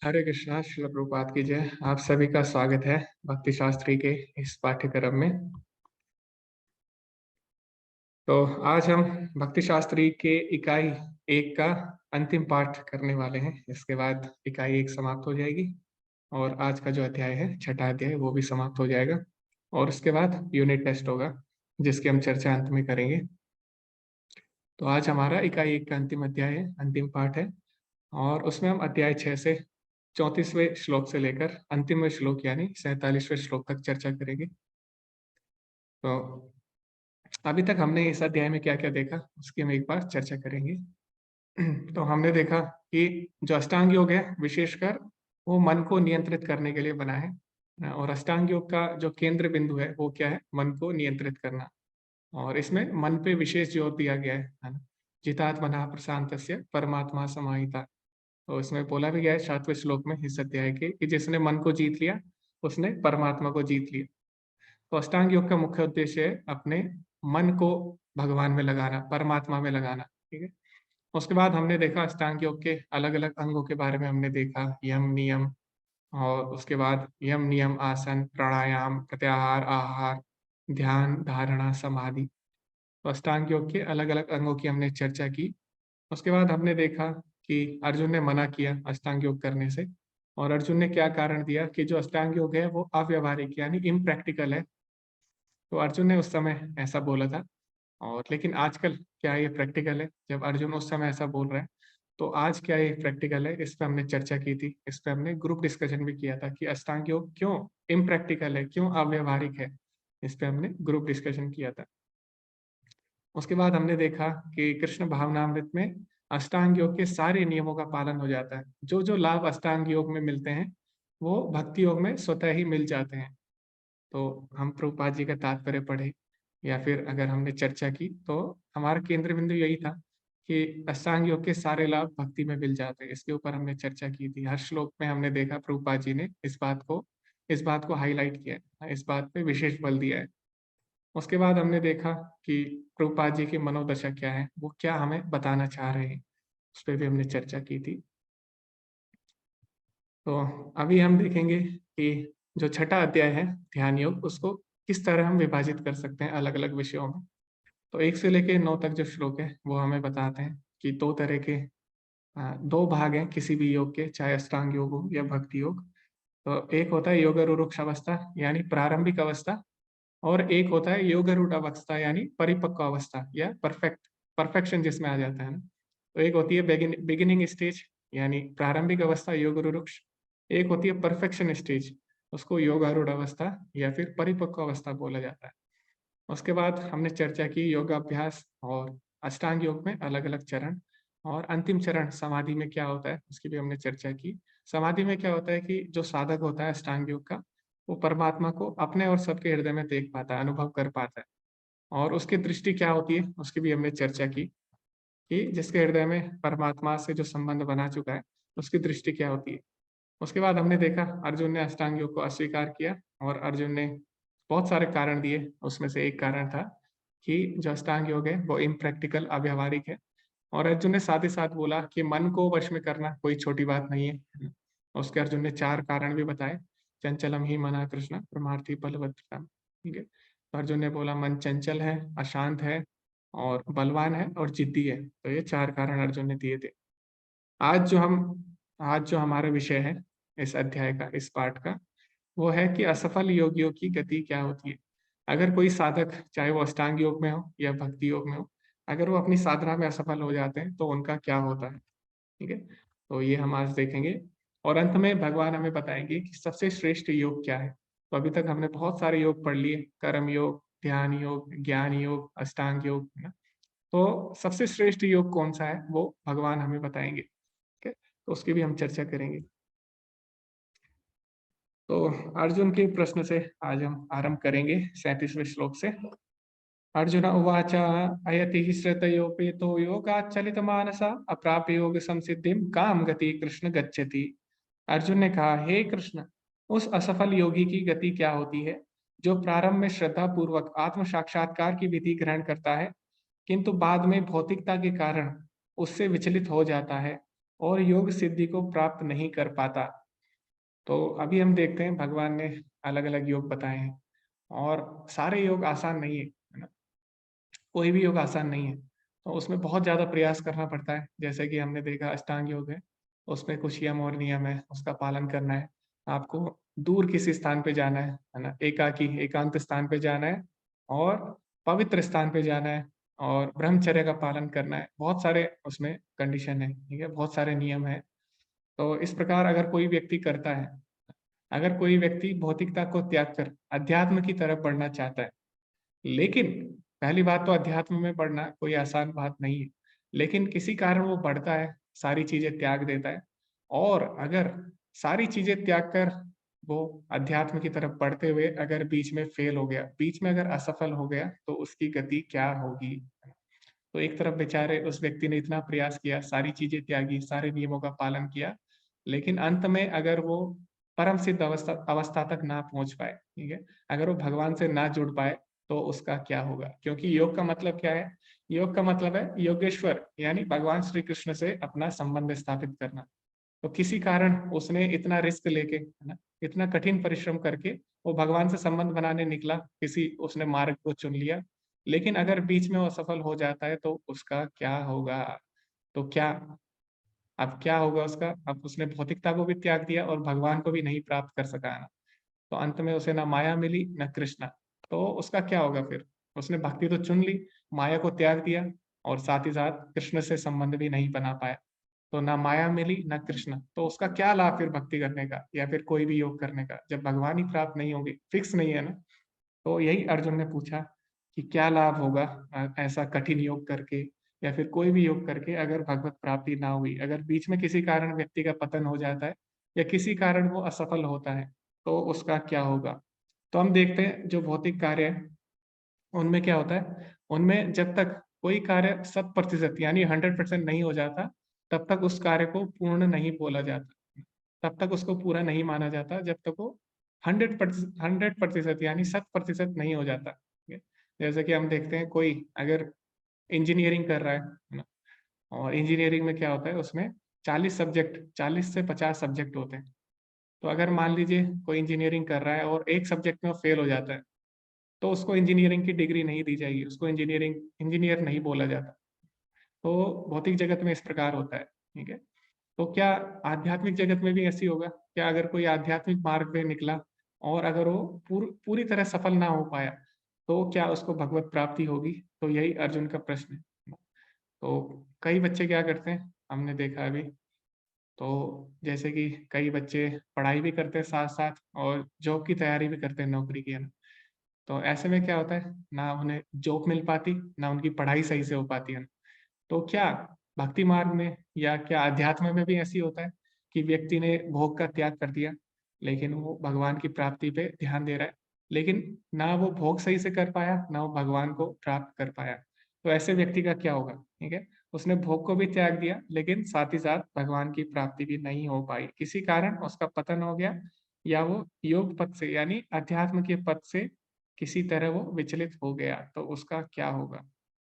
हरे कृष्णा, श्रील प्रभुपाद की जय। आप सभी का स्वागत है भक्ति शास्त्री के इस पाठ्यक्रम में। तो आज हम भक्ति शास्त्री के इकाई 1 का अंतिम पाठ करने वाले हैं। इसके बाद इकाई 1 समाप्त हो जाएगी और आज का जो अध्याय है, छठा अध्याय, वो भी समाप्त हो जाएगा। और उसके बाद यूनिट टेस्ट होगा, जिसकी हम चर्चा अंत में करेंगे। तो आज हमारा इकाई 1 का अंतिम अध्याय है, अंतिम पाठ है। और उसमें हम अध्याय 6 से 34वें श्लोक से लेकर अंतिमवें श्लोक यानी 47वें श्लोक तक चर्चा करेंगे। तो अभी तक हमने इस अध्याय में क्या क्या देखा, उसकी हम एक बार चर्चा करेंगे। तो हमने देखा कि जो अष्टांग योग है, विशेषकर वो मन को नियंत्रित करने के लिए बना है। और अष्टांग योग का जो केंद्र बिंदु है वो क्या है? मन को नियंत्रित करना। और इसमें मन पे विशेष जोर दिया गया है ना। जितात्मना प्रशांतस्य परमात्मा समाहिता। तो इसमें बोला भी गया है 7वें श्लोक में इस अध्याय के कि जिसने मन को जीत लिया उसने परमात्मा को जीत लिया। तो अष्टांग योग का मुख्य उद्देश्य है अपने मन को भगवान में लगाना, परमात्मा में लगाना। ठीक है। उसके बाद हमने देखा अष्टांग योग के अलग अलग अंगों के बारे में हमने देखा, यम नियम, और उसके बाद यम नियम आसन, प्राणायाम, प्रत्याहार, आहार, ध्यान, धारणा, समाधि। तो अष्टांग योग के अलग अलग अंगों की हमने चर्चा की। उसके बाद हमने देखा कि अर्जुन ने मना किया अष्टांग योग करने से। और अर्जुन ने क्या कारण दिया कि जो अष्टांग योग है वो अव्यवहारिक यानी इम्प्रैक्टिकल है। तो अर्जुन ने उस समय ऐसा बोला था। और लेकिन आजकल क्या ये प्रैक्टिकल है? जब अर्जुन उस समय ऐसा बोल रहा है, तो आज क्या ये प्रैक्टिकल है? इस पे हमने चर्चा की थी। इस पे हमने ग्रुप डिस्कशन भी किया था कि अष्टांग योग क्यों इम्प्रैक्टिकल है, क्यों अव्यवहारिक है। इस पे हमने ग्रुप डिस्कशन किया था। उसके बाद हमने देखा कि कृष्ण भावनामृत में अष्टांग योग के सारे नियमों का पालन हो जाता है। जो जो लाभ अष्टांग योग में मिलते हैं वो भक्ति योग में स्वतः ही मिल जाते हैं। तो हम प्रभुपाद जी का तात्पर्य पढ़े या फिर अगर हमने चर्चा की, तो हमारा केंद्र बिंदु यही था कि अष्टांग योग के सारे लाभ भक्ति में मिल जाते हैं। इसके ऊपर हमने चर्चा की थी। हर श्लोक में हमने देखा प्रभुपाद जी ने इस बात को हाईलाइट किया है, इस बात पे विशेष बल दिया है। उसके बाद हमने देखा कि प्रभुपाद जी की मनोदशा क्या है, वो क्या हमें बताना चाह रहे हैं, उस पर भी हमने चर्चा की थी। तो अभी हम देखेंगे कि जो छठा अध्याय है ध्यान योग, उसको किस तरह हम विभाजित कर सकते हैं अलग अलग विषयों में। तो 1 से लेके 9 तक जो श्लोक है वो हमें बताते हैं कि दो तरह के दो भाग हैं किसी भी योग के, चाहे अष्टांग योग हो या भक्ति योग। तो एक होता है योगारूढ़ अवस्था यानी प्रारंभिक अवस्था, और एक होता है योगारूढ़ अवस्था यानी परिपक्व अवस्था या परफेक्शन जिसमें आ जाता है ना। तो एक होती है बिगिनिंग स्टेज यानी प्रारंभिक अवस्था योगारूढ़, एक होती है परफेक्शन स्टेज, उसको योगारूढ़ अवस्था या फिर परिपक्व अवस्था बोला जाता है। उसके बाद हमने चर्चा की योगाभ्यास और अष्टांग योग में अलग अलग चरण, और अंतिम चरण समाधि में क्या होता है उसकी भी हमने चर्चा की। समाधि में क्या होता है कि जो साधक होता है अष्टांग योग का, वो परमात्मा को अपने और सबके हृदय में देख पाता है, अनुभव कर पाता है। और उसकी दृष्टि क्या होती है उसकी भी हमने चर्चा की कि जिसके हृदय में परमात्मा से जो संबंध बना चुका है उसकी दृष्टि क्या होती है। उसके बाद हमने देखा अर्जुन ने अष्टांग योग को अस्वीकार किया, और अर्जुन ने बहुत सारे कारण दिए। उसमें से एक कारण था कि जो अष्टांग योग है वो इम्प्रैक्टिकल, अव्यवहारिक है। और अर्जुन ने साथ ही साथ बोला कि मन को वश में करना कोई छोटी बात नहीं है। उसके अर्जुन ने 4 कारण भी बताए। चंचलम ही मना कृष्ण परमार्थी बलवत्तम। ठीक है। तो अर्जुन ने बोला मन चंचल है, अशांत है, और बलवान है, और जिद्दी है। तो ये 4 कारण अर्जुन ने दिए थे। आज जो हम आज जो हमारा विषय है इस अध्याय का, इस पाठ का, वो है कि असफल योगियों की गति क्या होती है। अगर कोई साधक, चाहे वो अष्टांग योग में हो या भक्ति योग में हो, अगर वो अपनी साधना में असफल हो जाते हैं तो उनका क्या होता है। ठीक है। तो ये हम आज देखेंगे। और अंत में भगवान हमें बताएंगे कि सबसे श्रेष्ठ योग क्या है। तो अभी तक हमने बहुत सारे योग पढ़ लिए, कर्म योग, ध्यान योग, ज्ञान योग, अष्टांग योग, है ना। तो सबसे श्रेष्ठ योग कौन सा है वो भगवान हमें बताएंगे। ठीक है। तो उसकी भी हम चर्चा करेंगे। तो अर्जुन के प्रश्न से आज हम आरंभ करेंगे 37वें श्लोक से। अर्जुन उवाच अयति श्रुतयोपेतो योगात् चलितमानसा अप्राप्य योग संसिद्धिं काम गति कृष्ण गच्छति। अर्जुन ने कहा, हे कृष्ण, उस असफल योगी की गति क्या होती है जो प्रारंभ में श्रद्धा पूर्वक आत्म साक्षात्कार की विधि ग्रहण करता है, किंतु बाद में भौतिकता के कारण उससे विचलित हो जाता है और योग सिद्धि को प्राप्त नहीं कर पाता। तो अभी हम देखते हैं भगवान ने अलग-अलग योग बताए हैं और सारे योग आसान नहीं है ना? कोई भी योग आसान नहीं है। तो उसमें बहुत ज़्यादा प्रयास करना पड़ता है। जैसे कि हमने देखा अष्टांग योग है, उसमें कुछ यम और नियम है, उसका पालन करना है। आपको दूर किसी स्थान पे जाना है ना? एकाकी एकांत स्थान पे जाना है और पवित्र स्थान पे जाना है और ब्रह्मचर्य का पालन करना है। बहुत सारे उसमें कंडीशन है, ठीक है? बहुत सारे नियम हैं। तो इस प्रकार अगर कोई व्यक्ति करता है, अगर कोई व्यक्ति भौतिकता को त्याग कर अध्यात्म की तरफ बढ़ना चाहता है, लेकिन पहली बात तो अध्यात्म में बढ़ना कोई आसान बात नहीं है। लेकिन किसी कारण वो बढ़ता है, सारी चीज़ें त्याग देता है और अगर सारी चीज़ें त्याग कर वो अध्यात्म की तरफ बढ़ते हुए अगर बीच में फेल हो गया, बीच में अगर असफल हो गया, तो उसकी गति क्या होगी? तो एक तरफ बेचारे उस व्यक्ति ने इतना प्रयास किया, सारी चीज़ें त्यागी, सारे नियमों का पालन किया, लेकिन अंत में अगर वो परम सिद्ध अवस्था अवस्था तक ना पहुँच पाए, ठीक है? अगर वो भगवान से ना जुड़ पाए, तो उसका क्या होगा? क्योंकि योग का मतलब क्या है? योग का मतलब है योगेश्वर यानी भगवान श्री कृष्ण से अपना संबंध स्थापित करना। तो किसी कारण उसने इतना रिस्क लेके, है ना? इतना कठिन परिश्रम करके वो भगवान से संबंध बनाने निकला, किसी उसने मार्ग को चुन लिया। लेकिन अगर बीच में वो असफल हो जाता है तो उसका क्या होगा? तो क्या अब क्या होगा उसका? अब उसने भौतिकता को भी त्याग दिया और भगवान को भी नहीं प्राप्त कर सका है ना। तो अंत में उसे ना माया मिली, ना कृष्णा। तो उसका क्या होगा फिर? उसने भक्ति तो चुन ली, माया को त्याग दिया और साथ ही साथ कृष्ण से संबंध भी नहीं बना पाया। तो ना माया मिली, ना कृष्ण, तो उसका क्या लाभ फिर भक्ति करने का या फिर कोई भी योग करने का, जब भगवान ही प्राप्त नहीं होंगे, फिक्स नहीं है ना। तो यही अर्जुन ने पूछा कि क्या लाभ होगा ऐसा कठिन योग करके या फिर कोई भी योग करके अगर भगवत प्राप्ति ना हुई, अगर बीच में किसी कारण व्यक्ति का पतन हो जाता है या किसी कारण वो असफल होता है, तो उसका क्या होगा? तो हम देखते हैं जो भौतिक कार्य है, उनमें क्या होता है, उनमें जब तक कोई कार्य 100% यानी 100% नहीं हो जाता, तब तक उस कार्य को पूर्ण नहीं बोला जाता। तब तक उसको पूरा नहीं माना जाता, जब तक वो 100% यानी 100% नहीं हो जाता। ठीक है? जैसे कि हम देखते हैं कोई अगर इंजीनियरिंग कर रहा है ना? और इंजीनियरिंग में क्या होता है, उसमें 40 सब्जेक्ट 40 से 50 सब्जेक्ट होते हैं। तो अगर मान लीजिए कोई इंजीनियरिंग कर रहा है और एक सब्जेक्ट में वो फेल हो जाता है, तो उसको इंजीनियरिंग की डिग्री नहीं दी जाएगी, उसको इंजीनियर नहीं बोला जाता। तो भौतिक जगत में इस प्रकार होता है, ठीक है? तो क्या आध्यात्मिक जगत में भी ऐसे ही होगा? क्या अगर कोई आध्यात्मिक मार्ग पे निकला और अगर वो पूरी तरह सफल ना हो पाया, तो क्या उसको भगवत प्राप्ति होगी? तो यही अर्जुन का प्रश्न है। तो कई बच्चे क्या करते हैं, हमने देखा अभी, तो जैसे कि कई बच्चे पढ़ाई भी करते हैं साथ-साथ और जॉब की तैयारी भी करते हैं नौकरी की, है ना? तो ऐसे में क्या होता है, ना उन्हें जॉब मिल पाती, ना उनकी पढ़ाई सही से हो पाती है। तो क्या भक्ति मार्ग में या क्या अध्यात्म में भी ऐसे ही होता है कि व्यक्ति ने भोग का त्याग कर दिया, लेकिन वो भगवान की प्राप्ति पे ध्यान दे रहा है, लेकिन ना वो भोग सही से कर पाया, ना वो भगवान को प्राप्त कर पाया। तो ऐसे व्यक्ति का क्या होगा? ठीक है? उसने भोग को भी त्याग दिया, लेकिन साथ ही साथ भगवान की प्राप्ति भी नहीं हो पाई। किसी कारण उसका पतन हो गया या वो योग पथ से यानी अध्यात्म के पथ से किसी तरह वो विचलित हो गया, तो उसका क्या होगा?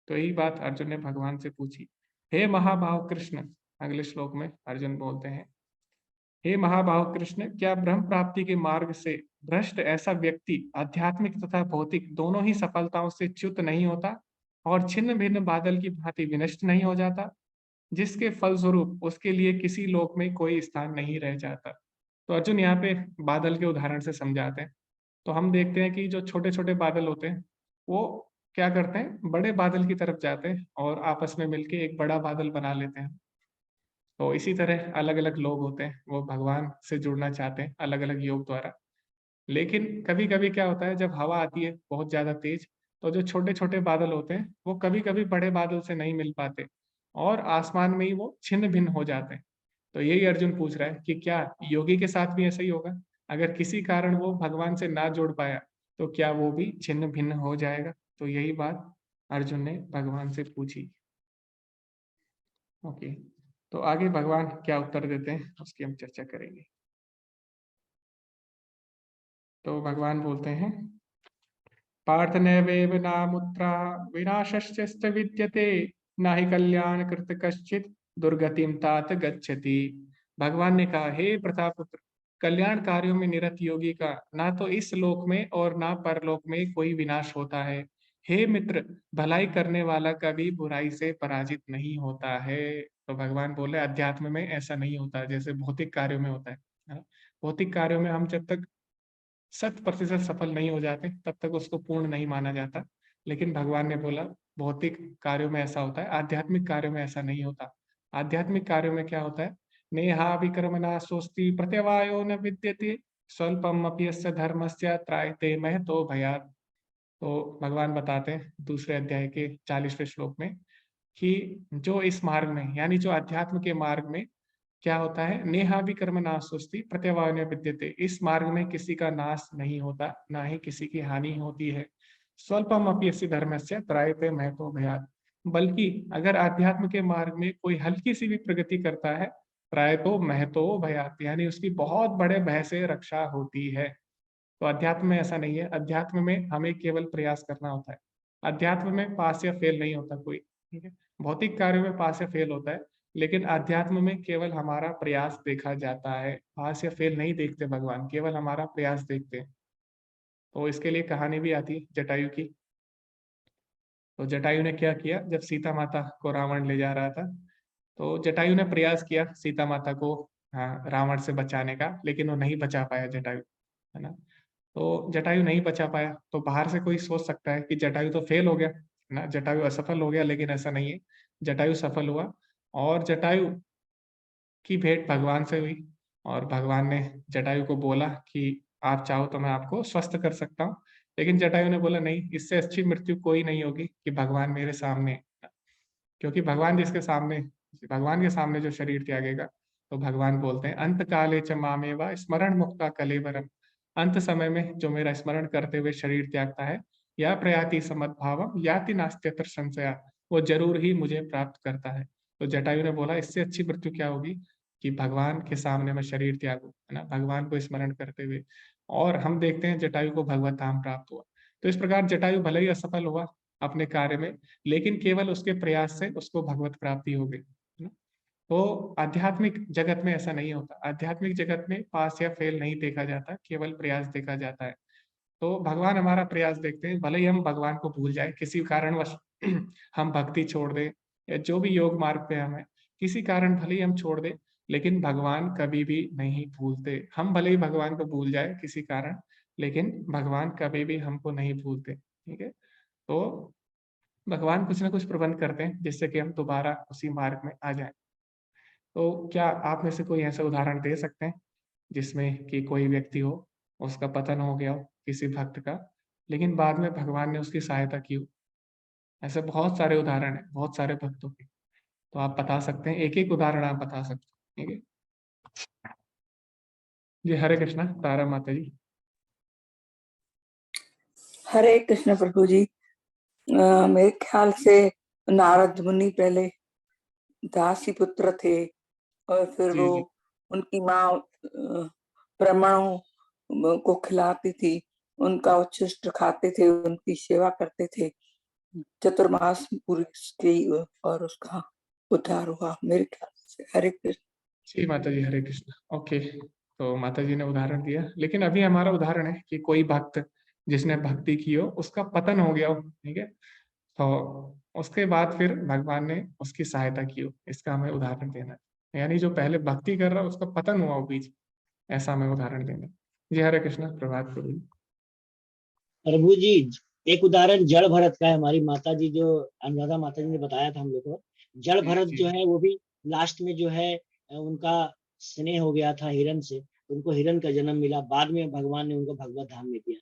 तो यही बात अर्जुन ने भगवान से पूछी। हे महाभाव कृष्ण, अगले श्लोक में अर्जुन बोलते हैं, हे महाभाव कृष्ण, क्या ब्रह्म प्राप्ति के मार्ग से भ्रष्ट ऐसा व्यक्ति आध्यात्मिक तथा भौतिक दोनों ही सफलताओं से च्युत नहीं होता और छिन्न भिन्न बादल की भांति विनष्ट नहीं हो जाता, जिसके फलस्वरूप उसके लिए किसी लोक में कोई स्थान नहीं रह जाता। तो अर्जुन यहाँ पे बादल के उदाहरण से समझाते हैं। तो हम देखते हैं कि जो छोटे-छोटे बादल होते हैं, वो क्या करते हैं, बड़े बादल की तरफ जाते हैं और आपस में मिलके एक बड़ा बादल बना लेते हैं। तो इसी तरह अलग-अलग लोग होते हैं, वो भगवान से जुड़ना चाहते हैं अलग-अलग योग द्वारा। लेकिन कभी-कभी क्या होता है, जब हवा आती है बहुत ज़्यादा तेज, तो जो छोटे-छोटे बादल होते हैं, वो कभी-कभी बड़े बादल से नहीं मिल पाते और आसमान में ही वो छिन्न-भिन्न हो जाते हैं। तो यही अर्जुन पूछ रहा है कि क्या योगी के साथ भी ऐसा ही होगा? अगर किसी कारण वो भगवान से ना जुड़ पाया, तो क्या वो भी छिन्न-भिन्न हो जाएगा? तो यही बात अर्जुन ने भगवान से पूछी। ओके, तो आगे भगवान क्या उत्तर देते हैं, उसकी हम चर्चा करेंगे। तो भगवान बोलते हैं, पार्थ नैवेव नामुत्रा विनाशश्च विद्यते, न हि कल्याणकृत कश्चित् दुर्गतिम तात गच्छति। भगवान ने कहा, हे प्रतापपुत्र, कल्याण कार्यों में निरत योगी का ना तो इस लोक में और ना परलोक में कोई विनाश होता है। हे मित्र, भलाई करने वाला कभी बुराई से पराजित नहीं होता है। तो भगवान बोले अध्यात्म में ऐसा नहीं होता जैसे भौतिक कार्यों में होता है ना? भौतिक कार्यों में हम जब तक 100% सफल नहीं हो जाते तब तक उसको पूर्ण नहीं माना जाता। लेकिन भगवान ने बोला भौतिक कार्यों में ऐसा होता है, आध्यात्मिक कार्यों में ऐसा नहीं होता। आध्यात्मिक कार्यों में क्या होता है? नेहा विक्रमणा स्वस्ति प्रत्यवायो न विद्यते स्वल्पम अपि यस्य धर्मस्य त्रायते महतो भयात्। तो भगवान बताते हैं दूसरे अध्याय के 40वें श्लोक में कि जो इस मार्ग में यानी जो अध्यात्म के मार्ग में क्या होता है, नेहा विकर्म नाशोस्ति प्रत्यवाय विद्यते, इस मार्ग में किसी का नाश नहीं होता, ना ही किसी की हानि होती है। स्वल्पम अपि यस्य धर्मस्य त्रायते महतो भयात्। बल्कि अगर आध्यात्म के मार्ग में कोई हल्की सी भी प्रगति करता है, त्रायतो महतो भयात्, यानी उसकी बहुत बड़े भय से रक्षा होती है। तो अध्यात्म में ऐसा नहीं है। अध्यात्म में हमें केवल प्रयास करना होता है। अध्यात्म में पास या फेल नहीं होता कोई, ठीक है। भौतिक कार्यों में पास या फेल होता है, लेकिन अध्यात्म में केवल हमारा प्रयास देखा जाता है। पास या फेल नहीं देखते भगवान, केवल हमारा प्रयास देखते हैं। तो इसके लिए कहानी भी आती है जटायु की। तो जटायु ने क्या किया, जब सीता माता को रावण ले जा रहा था, तो जटायु ने प्रयास किया सीता माता को, हाँ, रावण से बचाने का, लेकिन वो नहीं बचा पाया जटायु, है ना। तो जटायु नहीं बचा पाया। तो बाहर से कोई सोच सकता है कि जटायु तो फेल हो गया, है ना, जटायु असफल हो गया, लेकिन ऐसा नहीं है। जटायु सफल हुआ और जटायु की भेंट भगवान से हुई। और भगवान ने जटायु को बोला कि आप चाहो तो मैं आपको स्वस्थ कर सकता हूँ। लेकिन जटायु ने बोला नहीं, इससे अच्छी मृत्यु कोई नहीं होगी कि भगवान मेरे सामने, क्योंकि भगवान के सामने जो शरीर त्यागेगा, तो भगवान बोलते हैं अंत काले च मामेवा स्मरण मुक्ता कलेवरम। अंत समय में जो मेरा स्मरण करते हुए शरीर त्यागता है, या प्रयाति समद्भावम याति नास्त्यत्र संशया, वो जरूर ही मुझे प्राप्त करता है। तो जटायु ने बोला इससे अच्छी मृत्यु क्या होगी कि भगवान के सामने मैं शरीर त्यागूं, है ना, भगवान को स्मरण करते हुए। और हम देखते हैं जटायु को भगवत धाम प्राप्त हुआ। तो इस प्रकार जटायु भले ही असफल हुआ अपने कार्य में, लेकिन केवल उसके प्रयास से उसको भगवत प्राप्ति हो गई, है ना। तो आध्यात्मिक जगत में ऐसा नहीं होता। आध्यात्मिक जगत में पास या फेल नहीं देखा जाता, केवल प्रयास देखा जाता है। तो भगवान हमारा प्रयास देखते हैं, भले ही हम भगवान को भूल जाए किसी कारणवश हम भक्ति छोड़ दें, या जो भी योग मार्ग पे हमें किसी कारण भले ही हम छोड़ दें, लेकिन भगवान कभी भी नहीं भूलते। हम भले ही भगवान को भूल जाए किसी कारण, लेकिन भगवान कभी भी हमको नहीं भूलते, ठीक है। तो भगवान कुछ ना कुछ प्रबंध करते हैं जिससे कि हम दोबारा उसी मार्ग में आ जाएं। तो क्या आप में से कोई ऐसा उदाहरण दे सकते हैं जिसमें कि कोई व्यक्ति हो, उसका पतन हो गया हो किसी भक्त का, लेकिन बाद में भगवान ने उसकी सहायता की हो? ऐसे बहुत सारे उदाहरण हैं, बहुत सारे भक्तों के। तो आप बता सकते हैं, एक एक उदाहरण आप बता सकते हैं, ठीक है। जी हरे कृष्णा, तारा माता जी। हरे कृष्ण प्रभु जी। मेरे ख्याल से नारद मुनि पहले दासी पुत्र थे, और फिर जी वो जी उनकी माँ ब्राह्मणों को खिलाती थी, उनका उच्छिष्ट खाते थे, उनकी सेवा करते थे, चतुर्मास पूरी की, और उसका उद्धार हुआ मेरे ख्याल से। हरे कृष्ण। जी माता जी, हरे कृष्णा। ओके, तो माता जी ने उदाहरण दिया, लेकिन अभी हमारा उदाहरण है कि कोई भक्त जिसने भक्ति की हो उसका पतन हो गया हो, ठीक है। तो उसके बाद फिर भगवान ने उसकी सहायता की हो, इसका हमें उदाहरण देना है। यानी जो पहले भक्ति कर रहा है उसका पतन हुआ हो बीच, ऐसा हमें उदाहरण देना है। जी हरे कृष्णा, प्रभात प्रभु जी। प्रभु जी, एक उदाहरण जड़ भरत का है। हमारी माता जी जो अनुराधा माता जी ने बताया था हम लोग को, जड़ जी भरत जी जो है वो भी लास्ट में जो है उनका स्नेह हो गया था हिरण से, उनको हिरण का जन्म मिला, बाद में भगवान ने उनको भगवत धाम में दिया।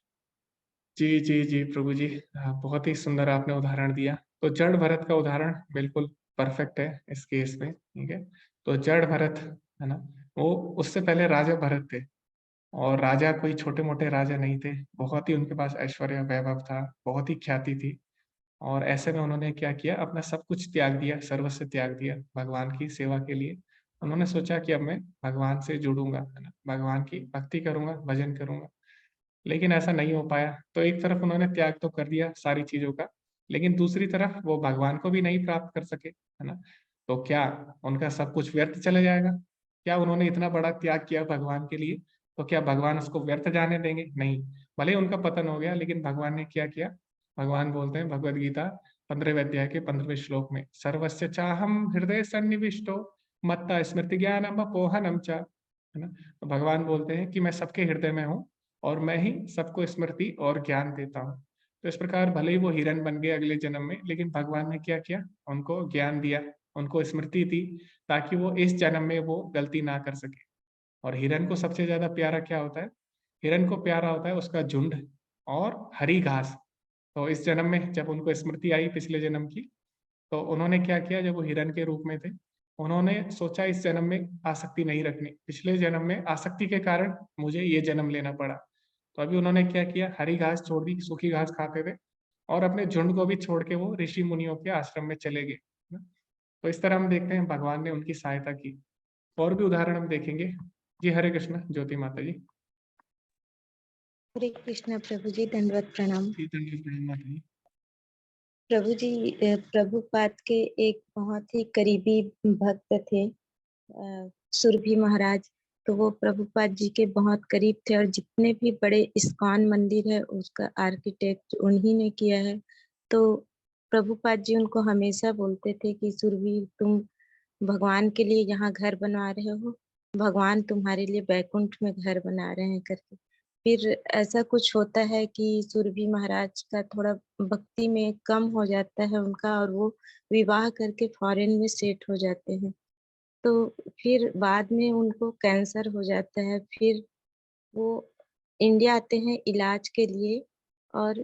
जी जी जी प्रभु जी, बहुत ही सुंदर आपने उदाहरण दिया। तो जड़ भरत का उदाहरण बिल्कुल परफेक्ट है इस केस में, ठीक है। तो जड़ भरत, है ना, वो उससे पहले राजा भरत थे। और राजा कोई छोटे मोटे राजा नहीं थे, बहुत ही उनके पास ऐश्वर्य वैभव था, बहुत ही ख्याति थी। और ऐसे में उन्होंने क्या किया, अपना सब कुछ त्याग दिया, सर्वस्व त्याग दिया भगवान की सेवा के लिए। उन्होंने सोचा कि अब मैं भगवान से जुड़ूंगा, है ना, भगवान की भक्ति करूंगा, भजन करूंगा। लेकिन ऐसा नहीं हो पाया। तो एक तरफ उन्होंने त्याग तो कर दिया सारी चीजों का, लेकिन दूसरी तरफ वो भगवान को भी नहीं प्राप्त कर सके, है ना। तो क्या उनका सब कुछ व्यर्थ चला जाएगा? क्या उन्होंने इतना बड़ा त्याग किया भगवान के लिए, तो क्या भगवान उसको व्यर्थ जाने देंगे? नहीं। भले ही उनका पतन हो गया, लेकिन भगवान ने क्या किया? भगवान बोलते हैं भगवद गीता 15वें अध्याय के 15वें श्लोक में, सर्वस्य चाहम हृदय सन्निविष्टो मत्ता स्मृति ज्ञानम अपोहनम च, है ना? तो भगवान बोलते हैं कि मैं सबके हृदय में हूँ और मैं ही सबको स्मृति और ज्ञान देता हूँ। तो इस प्रकार भले ही वो हिरण बन गए अगले जन्म में, लेकिन भगवान ने क्या किया? उनको ज्ञान दिया, उनको स्मृति दी, ताकि वो इस जन्म में वो गलती ना कर सके। और हिरण को सबसे ज्यादा प्यारा क्या होता है? हिरण को प्यारा होता है उसका झुंड और हरी घास। तो इस जन्म में जब उनको स्मृति आई पिछले जन्म की, तो उन्होंने क्या किया? जब वो हिरण के रूप में थे, उन्होंने सोचा इस जन्म में आसक्ति नहीं रखनी, पिछले जन्म में आसक्ति के कारण मुझे ये जन्म लेना पड़ा। तो अभी उन्होंने क्या किया? हरी घास छोड़ दी, सूखी घास खाते थे, और अपने झुंड को भी छोड़ के वो ऋषि मुनियों के आश्रम में चले गए, है ना? तो इस तरह हम देखते हैं भगवान ने उनकी सहायता की। और भी उदाहरण हम देखेंगे। जी हरे कृष्ण ज्योति माता जी। हरे कृष्ण प्रभु जी, दंडवत प्रणाम। जी दंडवत प्रणाम माता जी। प्रभु जी, प्रभुपाद के एक बहुत ही करीबी भक्त थे, सुरभि महाराज। तो वो प्रभुपाद जी के बहुत करीब थे, और जितने भी बड़े इस्कॉन मंदिर है उसका आर्किटेक्ट उन्हीं ने किया है। तो प्रभुपाद जी उनको हमेशा बोलते थे कि सुरभि, तुम भगवान के लिए यहाँ घर बनवा रहे हो, भगवान तुम्हारे लिए बैकुंठ में घर बना रहे हैं करके। फिर ऐसा कुछ होता है कि सुरभि महाराज का थोड़ा भक्ति में कम हो जाता है उनका, और वो विवाह करके फॉरेन में सेट हो जाते हैं। तो फिर बाद में उनको कैंसर हो जाता है। फिर वो इंडिया आते हैं इलाज के लिए, और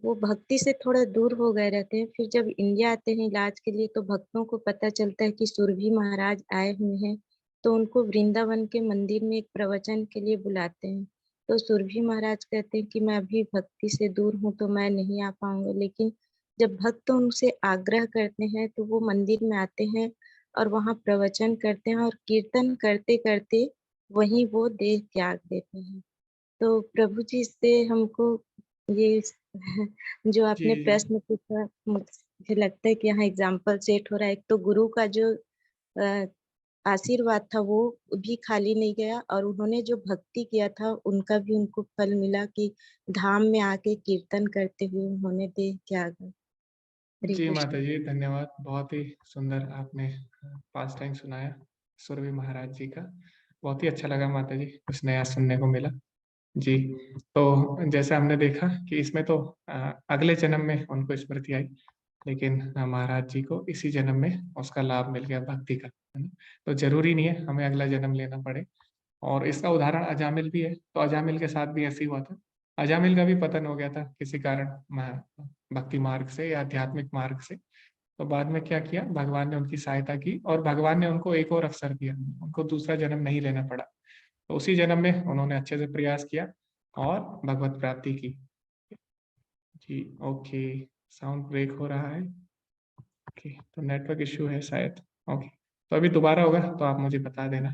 वो भक्ति से थोड़ा दूर हो गए रहते हैं। फिर जब इंडिया आते हैं इलाज के लिए, तो भक्तों को पता चलता है कि सुरभि महाराज आए हुए हैं, तो उनको वृंदावन के मंदिर में एक प्रवचन के लिए बुलाते हैं। तो सुरभि महाराज कहते हैं कि मैं अभी भक्ति से दूर हूँ, तो मैं नहीं आ पाऊंगा। लेकिन जब भक्त उनसे आग्रह करते हैं, तो वो मंदिर में आते हैं और वहाँ प्रवचन करते हैं, और कीर्तन करते करते वहीं वो देह त्याग देते हैं। तो प्रभु जी से हमको ये जो जी आपने जी प्रश्न पूछा, मुझे लगता है कि यहाँ एग्जाम्पल सेट हो रहा है। एक तो गुरु का जो अ, आशीर्वाद था वो भी खाली नहीं गया, और उन्होंने जो भक्ति किया था उनका भी उनको फल मिला कि धाम में आके कीर्तन करते हुए उन्होंने देह त्यागा। हरे जी कृष्ण। माता जी धन्यवाद। बहुत ही सुंदर आपने पास टाइम सुनाया सुरभि महाराज जी का। बहुत ही अच्छा लगा माता जी, कुछ नया सुनने को मिला। जी, तो जैसे हमने देखा कि इसमें तो अगले जन्म में उनको स्मृति आई, लेकिन महाराज जी को इसी जन्म में उसका लाभ मिल गया भक्ति का, है ना? तो जरूरी नहीं है हमें अगला जन्म लेना पड़े। और इसका उदाहरण अजामिल भी है। तो अजामिल के साथ भी ऐसे ही हुआ था। अजामिल का भी पतन हो गया था किसी कारण, भक्ति मार्ग से या आध्यात्मिक मार्ग से। तो बाद में क्या किया? भगवान ने उनकी सहायता की, और भगवान ने उनको एक और अवसर दिया, उनको दूसरा जन्म नहीं लेना पड़ा। तो उसी जन्म में उन्होंने अच्छे से प्रयास किया और भगवत प्राप्ति की। जी ओके, साउंड ब्रेक हो रहा है। ओके, तो नेटवर्क इश्यू है शायद। ओके, तो अभी दोबारा होगा तो आप मुझे बता देना।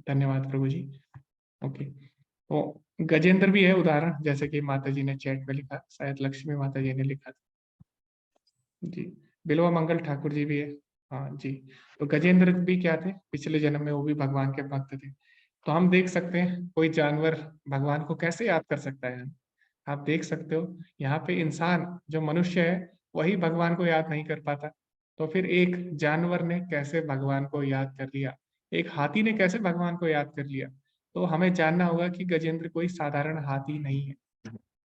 धन्यवाद प्रभु जी। ओके, तो गजेंद्र भी है उदाहरण, जैसे कि माता जी ने चैट में लिखा, शायद लक्ष्मी माता जी ने लिखा था। जी, बिलवा मंगल ठाकुर जी भी है। हाँ जी, तो गजेंद्र भी क्या थे? पिछले जन्म में वो भी भगवान के भक्त थे। तो हम देख सकते हैं कोई जानवर भगवान को कैसे याद कर सकता है। आप देख सकते हो यहाँ पे इंसान जो मनुष्य है वही भगवान को याद नहीं कर पाता, तो फिर एक जानवर ने कैसे भगवान को याद कर लिया, एक हाथी ने कैसे भगवान को याद कर लिया। तो हमें जानना होगा कि गजेंद्र कोई साधारण हाथी नहीं है,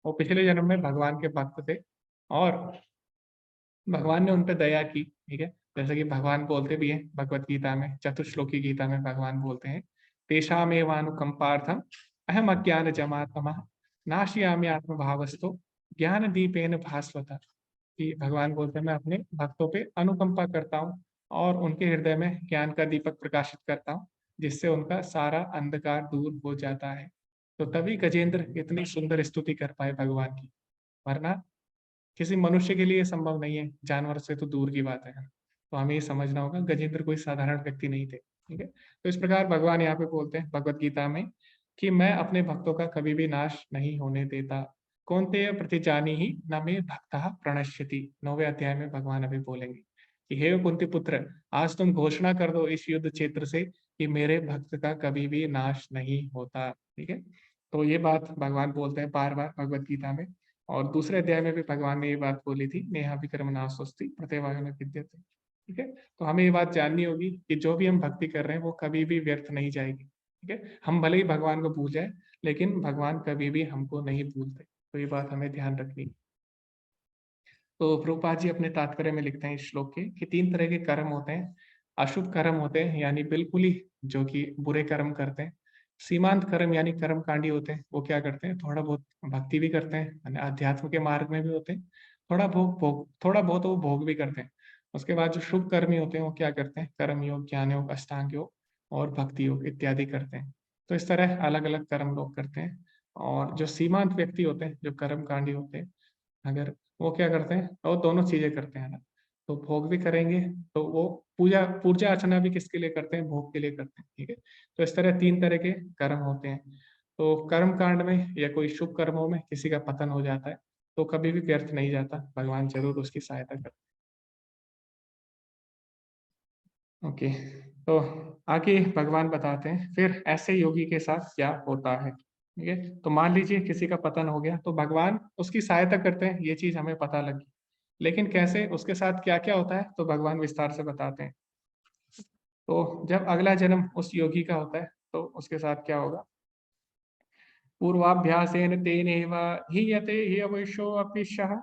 वो पिछले जन्म में भगवान के भक्त थे, और भगवान ने उन पर दया की। ठीक है, जैसे कि भगवान बोलते भी हैं भगवत गीता में, चतुश्लोकी गीता में भगवान बोलते हैं, तेषामेवानुकंपार्थम अहम अज्ञान जमातमः नाशयामि आत्मभावस्तो ज्ञान दीपेन भास्वता। कि भगवान बोलते हैं मैं अपने भक्तों पे अनुकंपा करता हूँ और उनके हृदय में ज्ञान का दीपक प्रकाशित करता हूँ, जिससे उनका सारा अंधकार दूर हो जाता है। तो तभी गजेंद्र इतनी सुंदर स्तुति कर पाए भगवान की, वरना किसी मनुष्य के लिए संभव नहीं है, जानवर से तो दूर की बात है। तो हमें ये समझना होगा गजेंद्र कोई साधारण व्यक्ति नहीं थे। ठीक है, तो इस प्रकार भगवान यहाँ पे बोलते हैं भगवत गीता में कि मैं अपने भक्तों का कभी भी नाश नहीं होने देता। कौन्तेय प्रतिजानी ही न मे भक्तः प्रणश्यति, 9वें अध्याय में भगवान अभी बोलेंगे। कि हे कुंती पुत्र, आज तुम घोषणा कर दो इस युद्ध क्षेत्र से कि मेरे भक्त का कभी भी नाश नहीं होता। ठीक है, तो ये बात भगवान बोलते हैं बार बार भगवत गीता में, और दूसरे अध्याय में भी भगवान ने ये बात बोली थी, नेहा विक्रम नास्ति प्रत्यवायो न विद्यते। ठीक है, तो हमें ये बात जाननी होगी कि जो भी हम भक्ति कर रहे हैं वो कभी भी व्यर्थ नहीं जाएगी। ठीक है, हम भले ही भगवान को भूल जाए, लेकिन भगवान कभी भी हमको नहीं भूलते, तो ये बात हमें ध्यान रखनी है। तो प्रभुपाद जी अपने तात्पर्य में लिखते हैं इस श्लोक के कि 3 तरह के कर्म होते हैं। अशुभ कर्म होते हैं, यानी बिल्कुल ही जो कि बुरे कर्म करते हैं। सीमांत कर्म यानी कर्मकांडी होते हैं, वो क्या करते हैं, थोड़ा बहुत भक्ति भी करते हैं, यानी अध्यात्म के मार्ग में भी होते हैं, थोड़ा बहुत वो भोग भी करते हैं। उसके बाद जो शुभ कर्मी होते हैं वो क्या करते हैं, कर्म योग, ज्ञान योग, अष्टांग योग और भक्ति योग इत्यादि करते हैं। तो इस तरह अलग अलग कर्म लोग करते हैं। और जो सीमांत व्यक्ति होते हैं, जो कर्मकांडी होते हैं, अगर वो क्या करते हैं, वो दोनों चीजें करते हैं ना, तो भोग भी करेंगे, तो वो पूजा पूजा अर्चना भी किसके लिए करते हैं, भोग के लिए करते हैं। ठीक है, तो इस तरह 3 तरह के कर्म होते हैं। तो कर्म कांड में या कोई शुभ कर्मों में किसी का पतन हो जाता है तो कभी भी व्यर्थ नहीं जाता, भगवान जरूर उसकी सहायता करते हैं। ओके, तो आगे भगवान बताते हैं फिर ऐसे योगी के साथ क्या होता है। ठीक है, तो मान लीजिए किसी का पतन हो गया तो भगवान उसकी सहायता करते हैं, ये चीज हमें पता लगी, लेकिन कैसे, उसके साथ क्या क्या होता है, तो भगवान विस्तार से बताते हैं। तो जब अगला जन्म उस योगी का होता है तो उसके साथ क्या होगा, पूर्वाभ्यासेन तेनेव हीयते ह्यवशोऽपि सः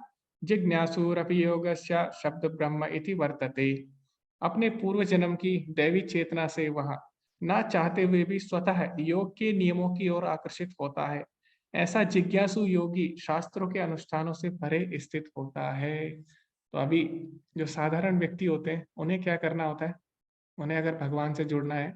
जिज्ञासुरपि योगस्य शब्द ब्रह्म इति वर्तते। अपने पूर्व जन्म की दैवी चेतना से वह ना चाहते हुए भी स्वतः योग के नियमों की ओर आकर्षित होता है। ऐसा जिज्ञासु योगी शास्त्रों के अनुष्ठानों से परे स्थित होता है। तो अभी जो साधारण व्यक्ति होते हैं उन्हें क्या करना होता है, उन्हें अगर भगवान से जुड़ना है